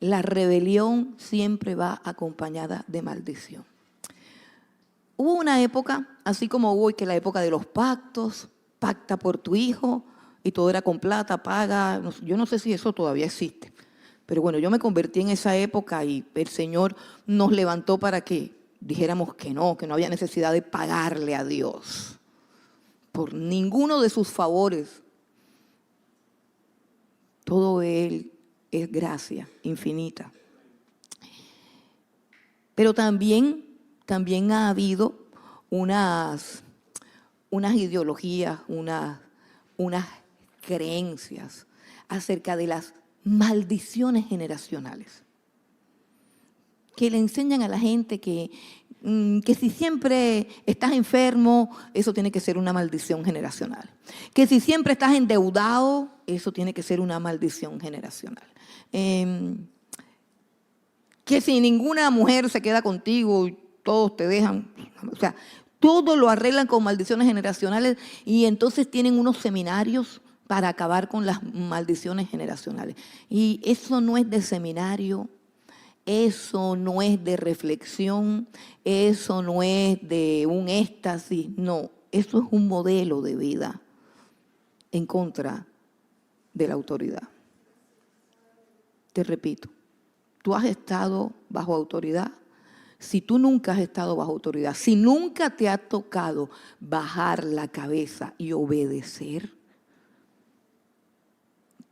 la rebelión siempre va acompañada de maldición. Hubo una época, así como hubo que la época de los pactos, pacta por tu hijo y todo era con plata, paga. Yo no sé si eso todavía existe, pero bueno, yo me convertí en esa época y el Señor nos levantó para que dijéramos que no había necesidad de pagarle a Dios por ninguno de sus favores. Todo Él es gracia infinita. Pero también ha habido unas ideologías, unas creencias acerca de las maldiciones generacionales, que le enseñan a la gente que si siempre estás enfermo, eso tiene que ser una maldición generacional. Que si siempre estás endeudado, eso tiene que ser una maldición generacional. Que si ninguna mujer se queda contigo y todos te dejan, o sea, todo lo arreglan con maldiciones generacionales y entonces tienen unos seminarios para acabar con las maldiciones generacionales. Y eso no es de seminario, eso no es de reflexión, eso no es de un éxtasis, no, eso es un modelo de vida en contra de la autoridad. Te repito, tú has estado bajo autoridad. Si tú nunca has estado bajo autoridad, si nunca te ha tocado bajar la cabeza y obedecer,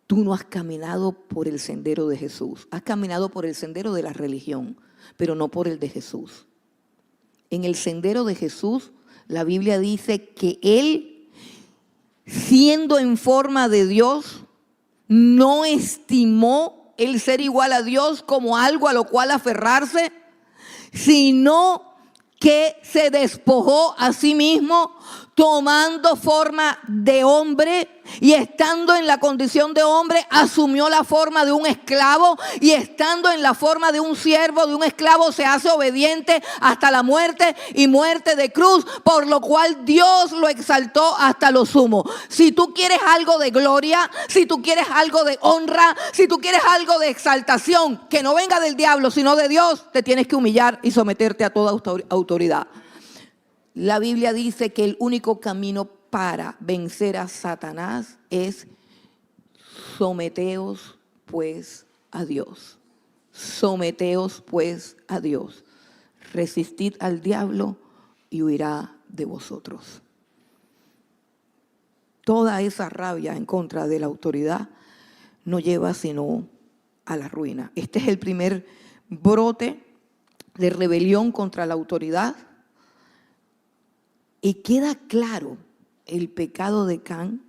tú no has caminado por el sendero de Jesús. Has caminado por el sendero de la religión, pero no por el de Jesús. En el sendero de Jesús, la Biblia dice que Él, siendo en forma de Dios, no estimó el ser igual a Dios como algo a lo cual aferrarse, sino que se despojó a sí mismo, tomando forma de hombre y estando en la condición de hombre, asumió la forma de un esclavo y estando en la forma de un siervo, de un esclavo, se hace obediente hasta la muerte y muerte de cruz, por lo cual Dios lo exaltó hasta lo sumo. Si tú quieres algo de gloria, si tú quieres algo de honra, si tú quieres algo de exaltación, que no venga del diablo, sino de Dios, te tienes que humillar y someterte a toda autoridad. La Biblia dice que el único camino para vencer a Satanás es someteos pues a Dios. Someteos pues a Dios. Resistid al diablo y huirá de vosotros. Toda esa rabia en contra de la autoridad no lleva sino a la ruina. Este es el primer brote de rebelión contra la autoridad. Y queda claro el pecado de Can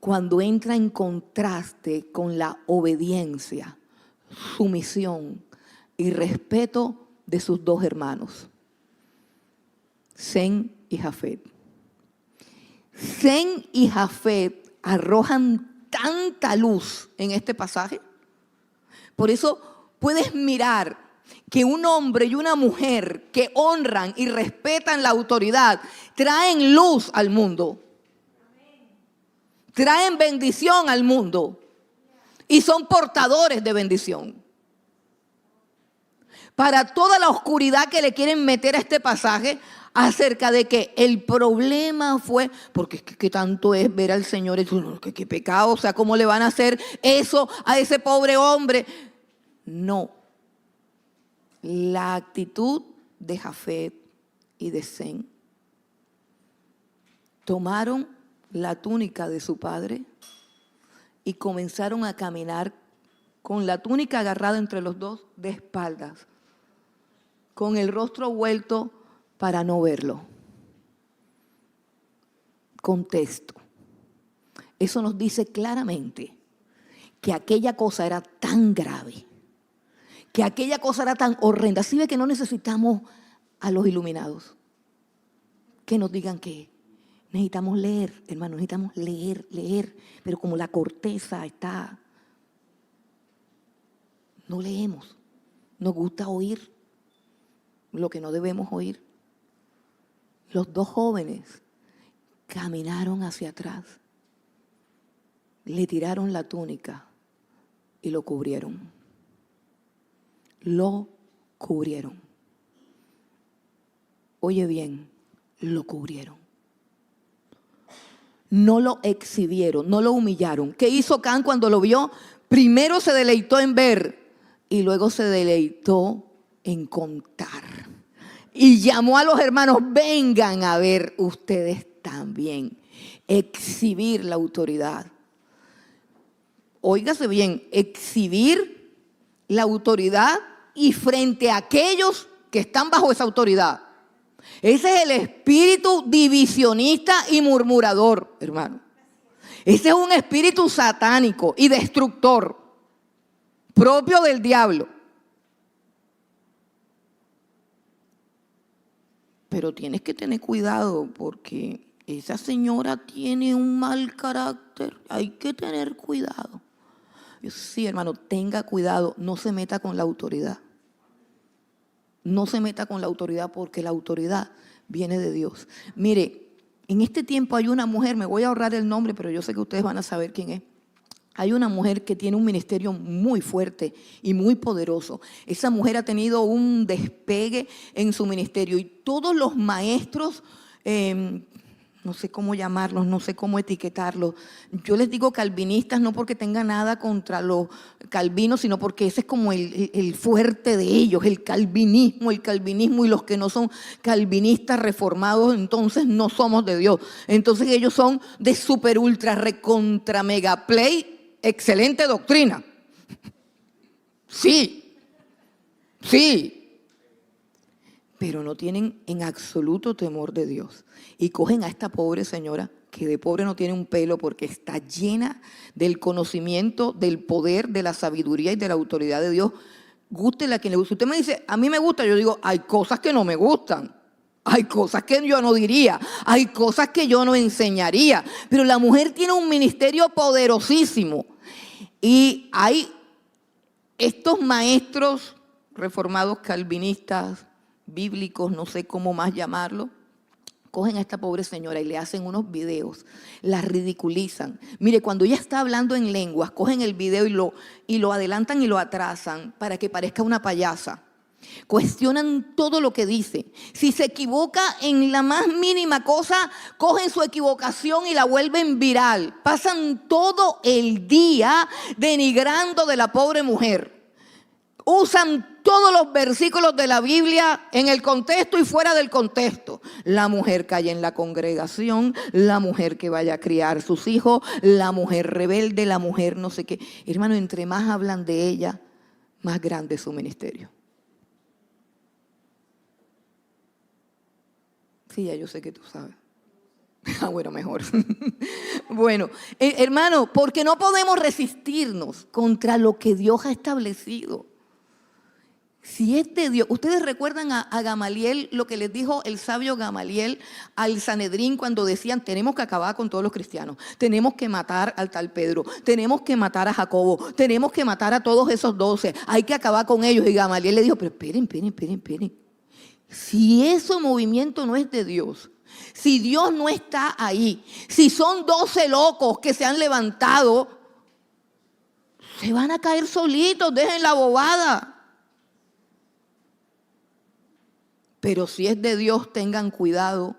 cuando entra en contraste con la obediencia, sumisión y respeto de sus dos hermanos, Sem y Jafet. Sem y Jafet arrojan tanta luz en este pasaje. Por eso puedes mirar que un hombre y una mujer que honran y respetan la autoridad traen luz al mundo, traen bendición al mundo y son portadores de bendición. Para toda la oscuridad que le quieren meter a este pasaje acerca de que el problema fue, porque ¿qué tanto es ver al Señor? ¿Qué pecado? O sea, ¿cómo le van a hacer eso a ese pobre hombre? No. La actitud de Jafet y de Sem tomaron la túnica de su padre y comenzaron a caminar con la túnica agarrada entre los dos de espaldas, con el rostro vuelto para no verlo. Contexto. Eso nos dice claramente que aquella cosa era tan grave, que aquella cosa era tan horrenda. Así ve que no necesitamos a los iluminados que nos digan que necesitamos leer, hermano, necesitamos leer, pero como la corteza está, no leemos. Nos gusta oír lo que no debemos oír. Los dos jóvenes caminaron hacia atrás, le tiraron la túnica y lo cubrieron. Lo cubrieron. Oye bien, lo cubrieron. No lo exhibieron, no lo humillaron. ¿Qué hizo Can cuando lo vio? Primero se deleitó en ver y luego se deleitó en contar. Y llamó a los hermanos, vengan a ver ustedes también. Exhibir la autoridad. Óigase bien, exhibir la autoridad y frente a aquellos que están bajo esa autoridad. Ese es el espíritu divisionista y murmurador, hermano. Ese es un espíritu satánico y destructor, propio del diablo. Pero tienes que tener cuidado porque esa señora tiene un mal carácter. Hay que tener cuidado. Sí, hermano, tenga cuidado. No se meta con la autoridad. No se meta con la autoridad porque la autoridad viene de Dios. Mire, en este tiempo hay una mujer, me voy a ahorrar el nombre, pero yo sé que ustedes van a saber quién es. Hay una mujer que tiene un ministerio muy fuerte y muy poderoso. Esa mujer ha tenido un despegue en su ministerio y todos los maestros, no sé cómo llamarlos, no sé cómo etiquetarlos. Yo les digo calvinistas no porque tenga nada contra los calvinos, sino porque ese es como el fuerte de ellos, el calvinismo y los que no son calvinistas reformados, entonces no somos de Dios. Entonces ellos son de super ultra recontra mega play. Excelente doctrina. Sí, pero no tienen en absoluto temor de Dios. Y cogen a esta pobre señora, que de pobre no tiene un pelo porque está llena del conocimiento, del poder, de la sabiduría y de la autoridad de Dios. Gústele a quien le guste. Usted me dice, a mí me gusta, yo digo, hay cosas que no me gustan. Hay cosas que yo no diría, hay cosas que yo no enseñaría, pero la mujer tiene un ministerio poderosísimo y hay estos maestros reformados calvinistas, bíblicos, no sé cómo más llamarlo, cogen a esta pobre señora y le hacen unos videos, la ridiculizan. Mire, cuando ella está hablando en lenguas, cogen el video y lo adelantan y lo atrasan para que parezca una payasa. Cuestionan todo lo que dice. Si se equivoca en la más mínima cosa, cogen su equivocación y la vuelven viral. Pasan todo el día denigrando de la pobre mujer. Usan todos los versículos de la Biblia en el contexto y fuera del contexto. La mujer cae en la congregación, la mujer que vaya a criar sus hijos, la mujer rebelde, la mujer no sé qué. Hermano, entre más hablan de ella, más grande es su ministerio. Sí, ya yo sé que tú sabes. Bueno, mejor. Bueno, hermano, porque no podemos resistirnos contra lo que Dios ha establecido. Si es de Dios, ustedes recuerdan a Gamaliel, lo que les dijo el sabio Gamaliel al Sanedrín cuando decían, tenemos que acabar con todos los cristianos, tenemos que matar al tal Pedro, tenemos que matar a Jacobo, tenemos que matar a todos esos 12, hay que acabar con ellos. Y Gamaliel le dijo, pero esperen. Si ese movimiento no es de Dios, si Dios no está ahí, si son 12 locos que se han levantado, se van a caer solitos, dejen la bobada. Pero si es de Dios, tengan cuidado,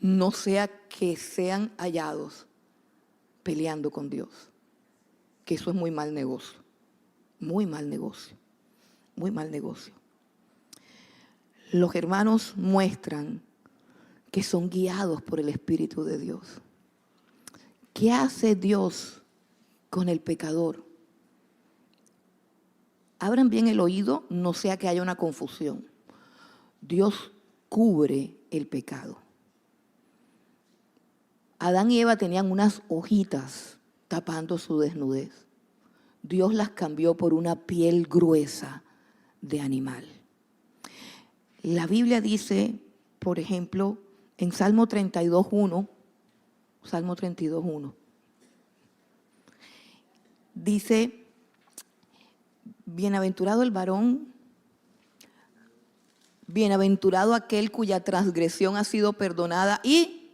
no sea que sean hallados peleando con Dios, que eso es muy mal negocio, muy mal negocio, muy mal negocio. Los hermanos muestran que son guiados por el Espíritu de Dios. ¿Qué hace Dios con el pecador? Abran bien el oído, no sea que haya una confusión. Dios cubre el pecado. Adán y Eva tenían unas hojitas tapando su desnudez. Dios las cambió por una piel gruesa de animal. La Biblia dice, por ejemplo, en Salmo 32:1, dice, bienaventurado el varón, bienaventurado aquel cuya transgresión ha sido perdonada y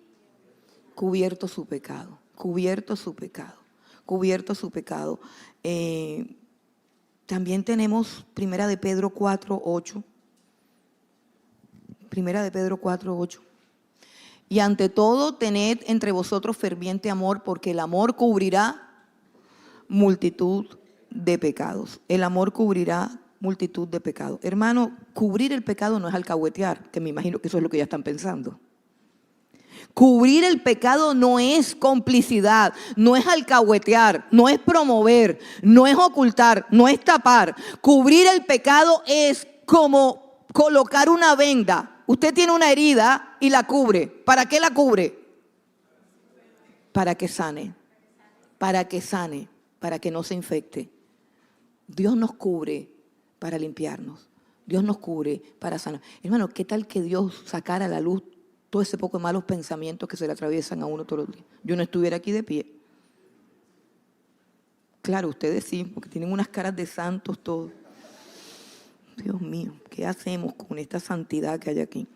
cubierto su pecado. También tenemos Primera de Pedro 4:8. Y ante todo, tened entre vosotros ferviente amor, porque el amor cubrirá multitud de pecados. El amor cubrirá multitud de pecados. Hermano, cubrir el pecado no es alcahuetear, que me imagino que eso es lo que ya están pensando. Cubrir el pecado no es complicidad, no es alcahuetear, no es promover, no es ocultar, no es tapar. Cubrir el pecado es como colocar una venda. Usted tiene una herida y la cubre. ¿Para qué la cubre? Para que sane, para que no se infecte. Dios nos cubre para limpiarnos. Dios nos cubre para sanar. Hermano, ¿qué tal que Dios sacara a la luz todo ese poco de malos pensamientos que se le atraviesan a uno todos los días? Yo no estuviera aquí de pie. Claro, ustedes sí, porque tienen unas caras de santos todos. Dios mío, ¿qué hacemos con esta santidad que hay aquí?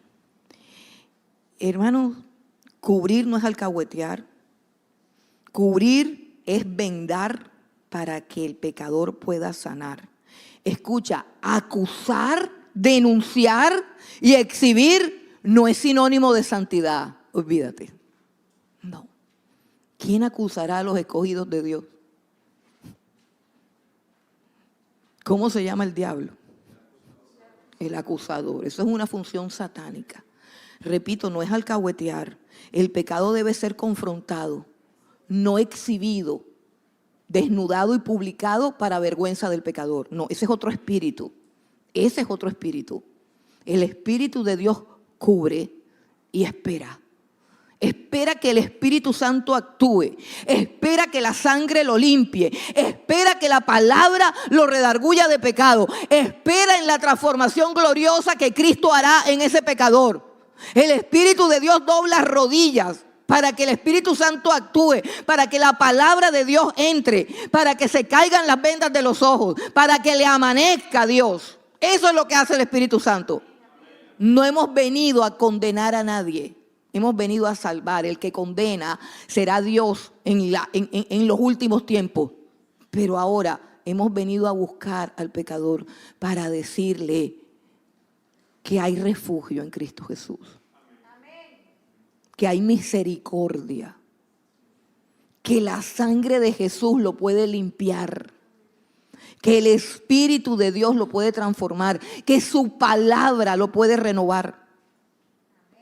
Hermanos, cubrir no es alcahuetear. Cubrir es vendar para que el pecador pueda sanar. Escucha, acusar, denunciar y exhibir no es sinónimo de santidad. Olvídate. No. ¿Quién acusará a los escogidos de Dios? ¿Cómo se llama el diablo? El acusador. Eso es una función satánica. Repito, no es alcahuetear. El pecado debe ser confrontado, no exhibido, desnudado y publicado para vergüenza del pecador. No, ese es otro espíritu. Ese es otro espíritu. El Espíritu de Dios cubre y espera. Espera que el Espíritu Santo actúe. Espera que la sangre lo limpie. Espera que la palabra lo redarguya de pecado. Espera en la transformación gloriosa que Cristo hará en ese pecador. El Espíritu de Dios dobla rodillas para que el Espíritu Santo actúe, para que la palabra de Dios entre, para que se caigan las vendas de los ojos, para que le amanezca a Dios. Eso es lo que hace el Espíritu Santo. No hemos venido a condenar a nadie, hemos venido a salvar. El que condena será Dios en los últimos tiempos. Pero ahora hemos venido a buscar al pecador para decirle que hay refugio en Cristo Jesús. Que hay misericordia, que la sangre de Jesús lo puede limpiar, que el Espíritu de Dios lo puede transformar, que su palabra lo puede renovar.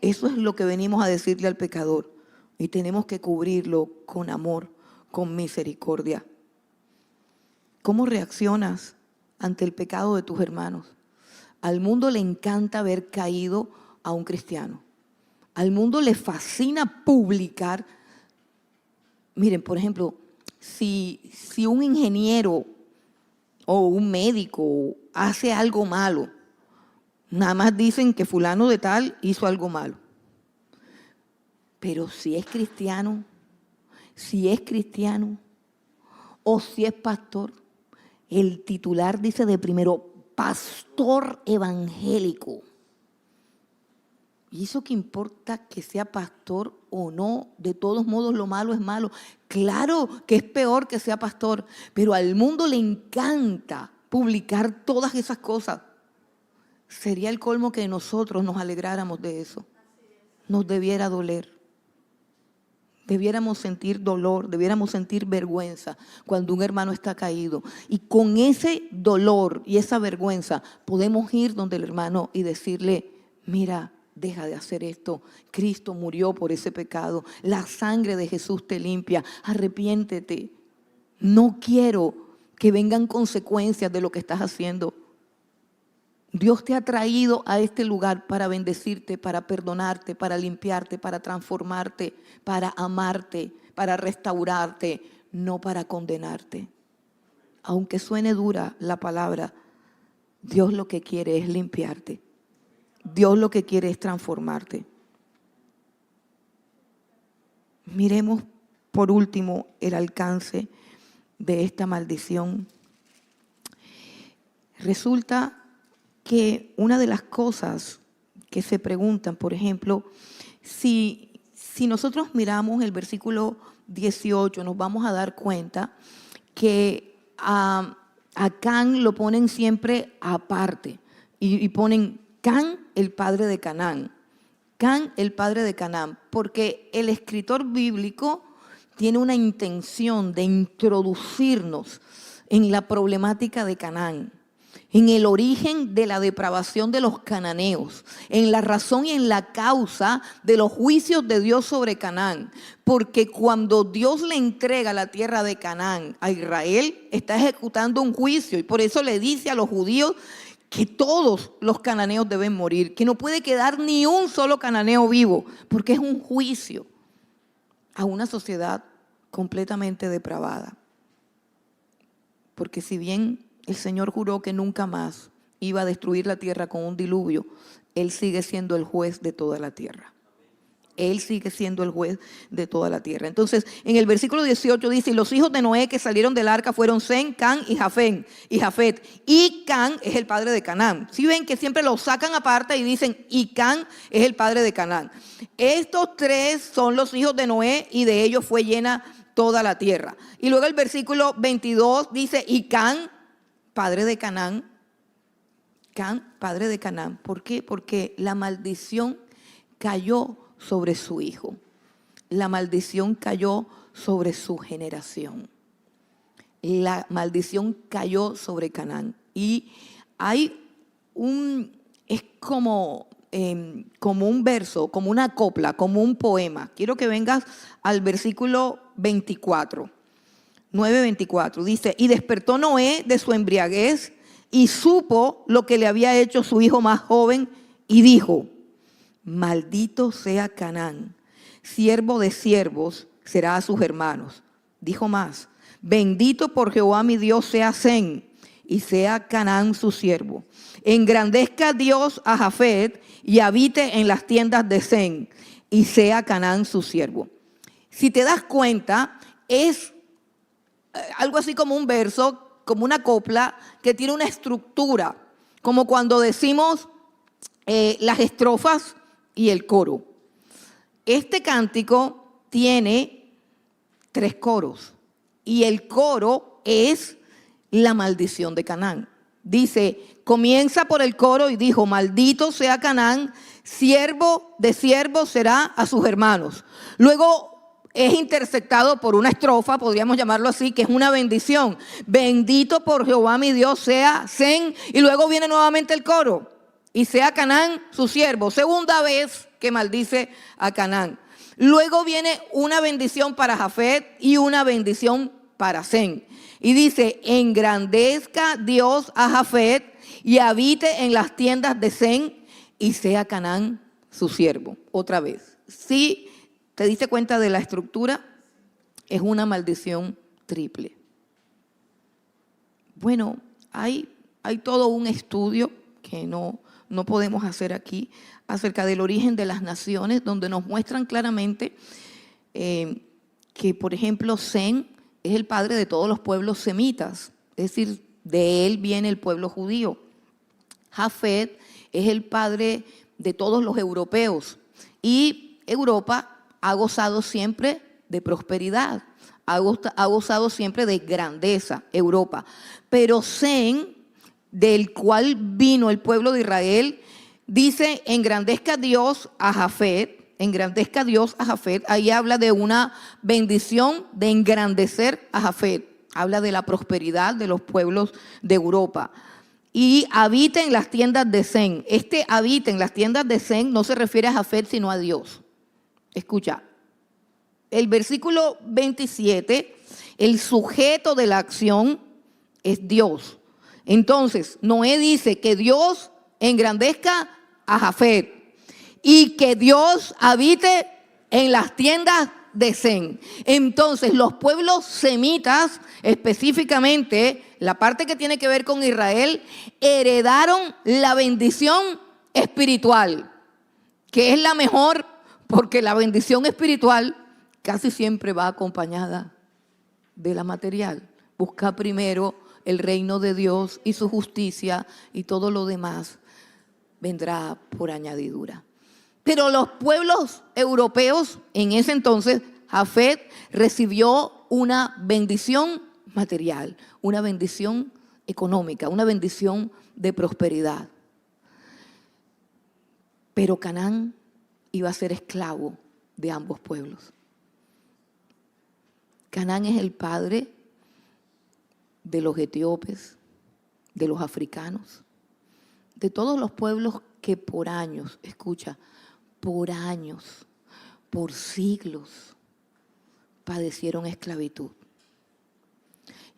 Eso es lo que venimos a decirle al pecador y tenemos que cubrirlo con amor, con misericordia. ¿Cómo reaccionas ante el pecado de tus hermanos? Al mundo le encanta ver caído a un cristiano. Al mundo le fascina publicar. Miren, por ejemplo, si un ingeniero o un médico hace algo malo, nada más dicen que fulano de tal hizo algo malo. Pero si es cristiano o si es pastor, el titular dice de primero, pastor evangélico. ¿Y eso qué importa que sea pastor o no? De todos modos, lo malo es malo. Claro que es peor que sea pastor, pero al mundo le encanta publicar todas esas cosas. Sería el colmo que nosotros nos alegráramos de eso. Nos debiera doler. Debiéramos sentir dolor, debiéramos sentir vergüenza cuando un hermano está caído. Y con ese dolor y esa vergüenza podemos ir donde el hermano y decirle, mira, deja de hacer esto. Cristo murió por ese pecado. La sangre de Jesús te limpia. Arrepiéntete. No quiero que vengan consecuencias de lo que estás haciendo. Dios te ha traído a este lugar para bendecirte, para perdonarte, para limpiarte, para transformarte, para amarte, para restaurarte, no para condenarte. Aunque suene dura la palabra, Dios lo que quiere es limpiarte. Dios lo que quiere es transformarte. Miremos por último el alcance de esta maldición. Resulta que una de las cosas que se preguntan, por ejemplo, si nosotros miramos el versículo 18, nos vamos a dar cuenta que a Can lo ponen siempre aparte y ponen Can, el padre de Canaán. Can, el padre de Canaán, porque el escritor bíblico tiene una intención de introducirnos en la problemática de Canaán. en el origen de la depravación de los cananeos, en la razón y en la causa de los juicios de Dios sobre Canaán. Porque cuando Dios le entrega la tierra de Canaán a Israel, está ejecutando un juicio, y por eso le dice a los judíos que todos los cananeos deben morir, que no puede quedar ni un solo cananeo vivo, porque es un juicio a una sociedad completamente depravada. Porque si bien el Señor juró que nunca más iba a destruir la tierra con un diluvio, Él sigue siendo el juez de toda la tierra. Él sigue siendo el juez de toda la tierra. Entonces, en el versículo 18 dice: y los hijos de Noé que salieron del arca fueron Sem, Cam y Jafet. Y Cam es el padre de Canaán. Si ven que siempre lo sacan aparte y dicen, y Cam es el padre de Canaán. Estos tres son los hijos de Noé, y de ellos fue llena toda la tierra. Y luego el versículo 22 dice: y Cam, padre de Canaán. Cam, padre de Canaán. ¿Por qué? Porque la maldición cayó sobre su hijo. La maldición cayó sobre su generación. La maldición cayó sobre Canaán. Y hay es como un verso, como una copla, como un poema. Quiero que vengas al versículo 24. 9:24 dice: y despertó Noé de su embriaguez y supo lo que le había hecho su hijo más joven y dijo: maldito sea Canaán, siervo de siervos será a sus hermanos. Dijo más: bendito por Jehová mi Dios sea Sem, y sea Canaán su siervo. Engrandezca Dios a Jafet y habite en las tiendas de Sem, y sea Canaán su siervo. Si te das cuenta, es algo así como un verso, como una copla que tiene una estructura, como cuando decimos las estrofas y el coro. Este cántico tiene 3 coros y el coro es la maldición de Canaán. Dice, comienza por el coro y dijo: maldito sea Canaán, siervo de siervos será a sus hermanos. Luego es interceptado por una estrofa, podríamos llamarlo así, que es una bendición. Bendito por Jehová mi Dios sea Sem, y luego viene nuevamente el coro: y sea Canaán su siervo. Segunda vez que maldice a Canaán. Luego viene una bendición para Jafet y una bendición para Sem. Y dice: engrandezca Dios a Jafet y habite en las tiendas de Sem, y sea Canaán su siervo. Otra vez. Sí. ¿Te diste cuenta de la estructura? Es una maldición triple. Bueno, hay todo un estudio que no podemos hacer aquí acerca del origen de las naciones, donde nos muestran claramente que, por ejemplo, Sem es el padre de todos los pueblos semitas, es decir, de él viene el pueblo judío. Jafet es el padre de todos los europeos, y Europa ha gozado siempre de prosperidad, ha gozado siempre de grandeza, Europa. Pero Sem, del cual vino el pueblo de Israel, dice: engrandezca Dios a Jafet, engrandezca Dios a Jafet. Ahí habla de una bendición de engrandecer a Jafet. Habla de la prosperidad de los pueblos de Europa. Y habita en las tiendas de Sem. Este habita en las tiendas de Sem no se refiere a Jafet, sino a Dios. Escucha, el versículo 27, el sujeto de la acción es Dios. Entonces, Noé dice que Dios engrandezca a Jafet y que Dios habite en las tiendas de Sem. Entonces, los pueblos semitas, específicamente la parte que tiene que ver con Israel, heredaron la bendición espiritual, que es la mejor, porque la bendición espiritual casi siempre va acompañada de la material. Busca primero el reino de Dios y su justicia, y todo lo demás vendrá por añadidura. Pero los pueblos europeos, en ese entonces, Jafet recibió una bendición material, una bendición económica, una bendición de prosperidad. Pero Canaán iba a ser esclavo de ambos pueblos. Canaán es el padre de los etíopes, de los africanos, de todos los pueblos que por años, escucha, por años, por siglos, padecieron esclavitud.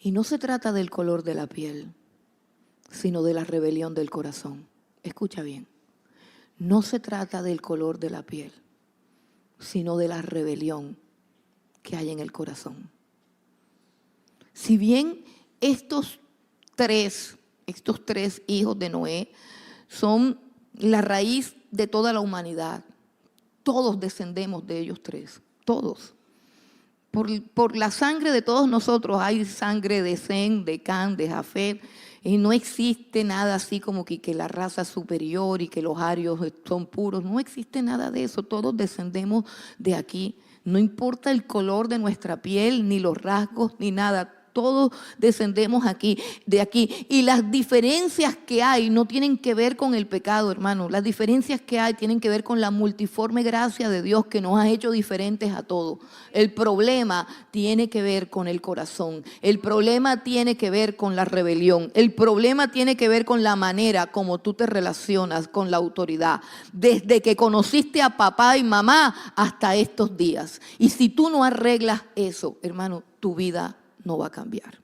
Y no se trata del color de la piel, sino de la rebelión del corazón. Escucha bien, no se trata del color de la piel, sino de la rebelión que hay en el corazón. Si bien estos tres hijos de Noé son la raíz de toda la humanidad, todos descendemos de ellos tres, todos. Por la sangre de todos nosotros hay sangre de Sem, de Can, de Jafet, y no existe nada así como que la raza superior y que los arios son puros, no existe nada de eso, todos descendemos de aquí. No importa el color de nuestra piel, ni los rasgos, ni nada. Todos descendemos de aquí. Y las diferencias que hay no tienen que ver con el pecado, hermano. Las diferencias que hay tienen que ver con la multiforme gracia de Dios que nos ha hecho diferentes a todos. El problema tiene que ver con el corazón. El problema tiene que ver con la rebelión. El problema tiene que ver con la manera como tú te relacionas con la autoridad. Desde que conociste a papá y mamá hasta estos días. Y si tú no arreglas eso, hermano, tu vida no va a cambiar.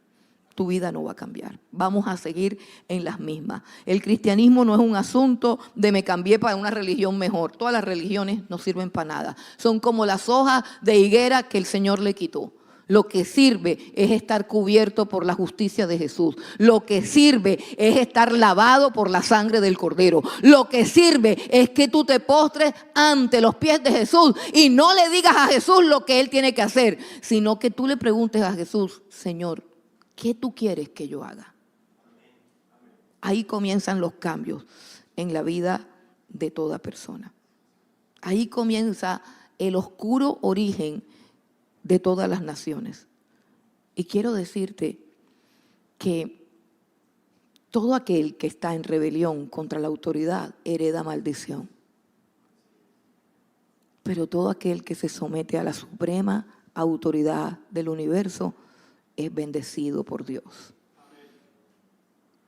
Tu vida no va a cambiar. Vamos a seguir en las mismas. El cristianismo no es un asunto de me cambié para una religión mejor. Todas las religiones no sirven para nada. Son como las hojas de higuera que el Señor le quitó. Lo que sirve es estar cubierto por la justicia de Jesús. Lo que sirve es estar lavado por la sangre del Cordero. Lo que sirve es que tú te postres ante los pies de Jesús y no le digas a Jesús lo que Él tiene que hacer, sino que tú le preguntes a Jesús, Señor, ¿qué tú quieres que yo haga? Ahí comienzan los cambios en la vida de toda persona. Ahí comienza el oscuro origen de todas las naciones. Y quiero decirte que todo aquel que está en rebelión contra la autoridad hereda maldición. Pero todo aquel que se somete a la suprema autoridad del universo es bendecido por Dios.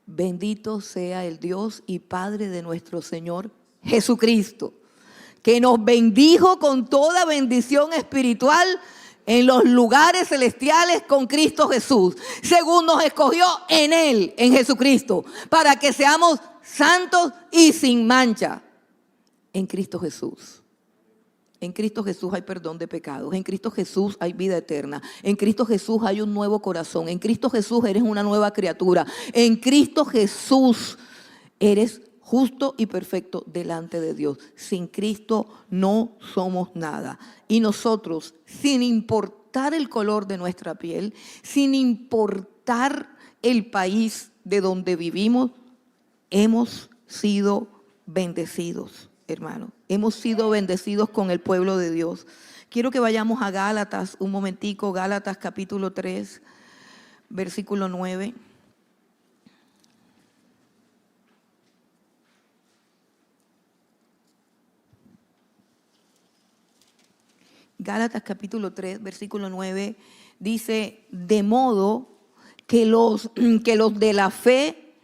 Bendito sea el Dios y Padre de nuestro Señor Jesucristo, que nos bendijo con toda bendición espiritual en los lugares celestiales con Cristo Jesús, según nos escogió en Él, en Jesucristo, para que seamos santos y sin mancha en Cristo Jesús. En Cristo Jesús hay perdón de pecados, en Cristo Jesús hay vida eterna, en Cristo Jesús hay un nuevo corazón, en Cristo Jesús eres una nueva criatura, en Cristo Jesús eres justo y perfecto delante de Dios. Sin Cristo no somos nada. Y nosotros, sin importar el color de nuestra piel, sin importar el país de donde vivimos, hemos sido bendecidos, hermano. Hemos sido bendecidos con el pueblo de Dios. Quiero que vayamos a Gálatas un momentico, Gálatas capítulo 3, versículo 9. Gálatas capítulo 3, versículo 9, dice, de modo que los de la fe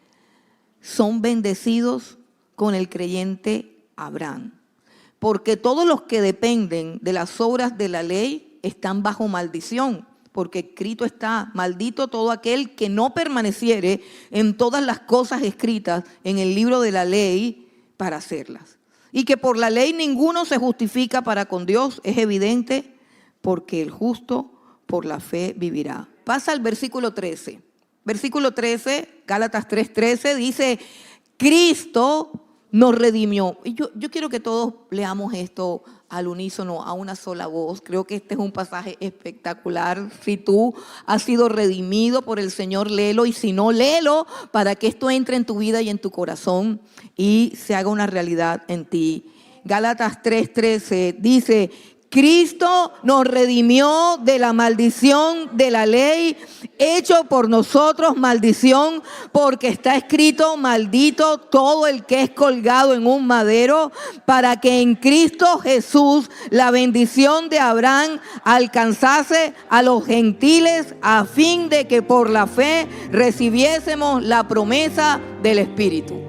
son bendecidos con el creyente Abraham. Porque todos los que dependen de las obras de la ley están bajo maldición. Porque escrito está, maldito todo aquel que no permaneciere en todas las cosas escritas en el libro de la ley para hacerlas. Y que por la ley ninguno se justifica para con Dios, es evidente, porque el justo por la fe vivirá. Pasa al versículo 13. Versículo 13, Gálatas 3:13, dice, Cristo nos redimió. Y yo quiero que todos leamos esto al unísono, a una sola voz. Creo que este es un pasaje espectacular. Si tú has sido redimido por el Señor, léelo. Y si no, léelo para que esto entre en tu vida y en tu corazón y se haga una realidad en ti. Gálatas 3:13 dice, Cristo nos redimió de la maldición de la ley, hecho por nosotros maldición, porque está escrito: maldito todo el que es colgado en un madero, para que en Cristo Jesús la bendición de Abraham alcanzase a los gentiles, a fin de que por la fe recibiésemos la promesa del Espíritu.